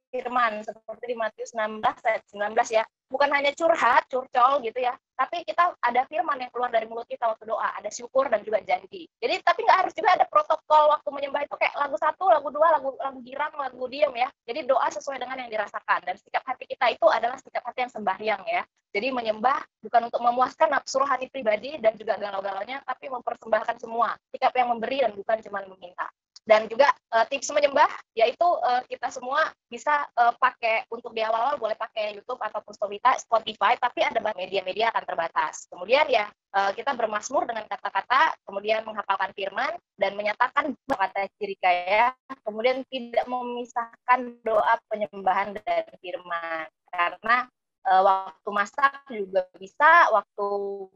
Speaker 5: firman seperti di Matius 16 ayat 19 ya. Bukan hanya curhat, curcol gitu ya, tapi kita ada firman yang keluar dari mulut kita waktu doa, ada syukur dan juga janji. Jadi tapi nggak harus juga ada protokol waktu menyembah itu kayak lagu 1, lagu 2, lagu girang, lagu diam ya. Jadi doa sesuai dengan yang dirasakan, dan sikap hati kita itu adalah sikap hati yang sembahyang ya. Jadi menyembah bukan untuk memuaskan nafsu rohani pribadi dan juga galau-galaunya, tapi mempersembahkan semua. Sikap yang memberi dan bukan cuma meminta. Dan juga tips menyembah yaitu kita semua bisa pakai untuk di awal-awal boleh pakai YouTube ataupun Spotify, tapi ada media-media akan terbatas. Kemudian ya kita bermazmur dengan kata-kata, kemudian menghafalkan firman dan menyatakan kata Cirika ya. Kemudian tidak memisahkan doa penyembahan dan firman, karena waktu masak juga bisa, waktu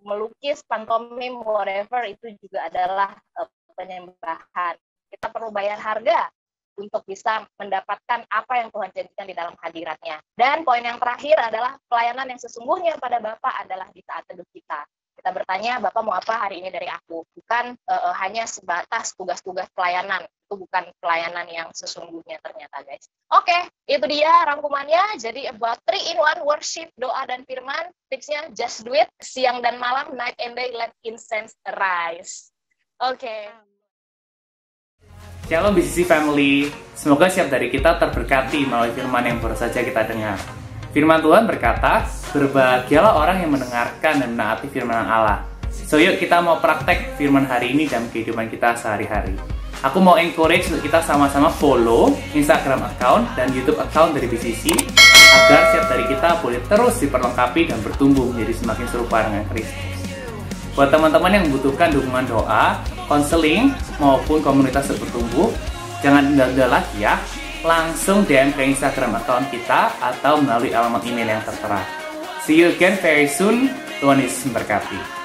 Speaker 5: melukis, pantomim, whatever itu juga adalah penyembahan. Kita perlu bayar harga untuk bisa mendapatkan apa yang Tuhan janjikan di dalam hadiratnya. Dan poin yang terakhir adalah pelayanan yang sesungguhnya pada Bapa adalah di saat teduh kita. Kita bertanya, Bapak mau apa hari ini dari aku? Bukan hanya sebatas tugas-tugas pelayanan. Itu bukan pelayanan yang sesungguhnya ternyata guys. Oke, itu dia rangkumannya. Jadi about 3-in-1 worship, doa dan firman. Tipsnya just do it, siang dan malam, night and day, let incense arise. Oke.
Speaker 6: Shalom BCC Family, semoga setiap dari kita terberkati melalui firman yang baru saja kita dengar. Firman Tuhan berkata, berbahagialah orang yang mendengarkan dan menaati firman Allah. So yuk kita mau praktek firman hari ini dalam kehidupan kita sehari-hari. Aku mau encourage untuk kita sama-sama follow Instagram account dan YouTube account dari BCC, agar setiap dari kita boleh terus diperlengkapi dan bertumbuh menjadi semakin serupa dengan Kristus. Buat teman-teman yang membutuhkan dukungan doa, konseling, maupun komunitas bertumbuh, jangan tunda-tunda lagi ya. Langsung DM ke Instagram account kita atau melalui alamat email yang tertera. See you again very soon. Tuhan Yesus memberkati.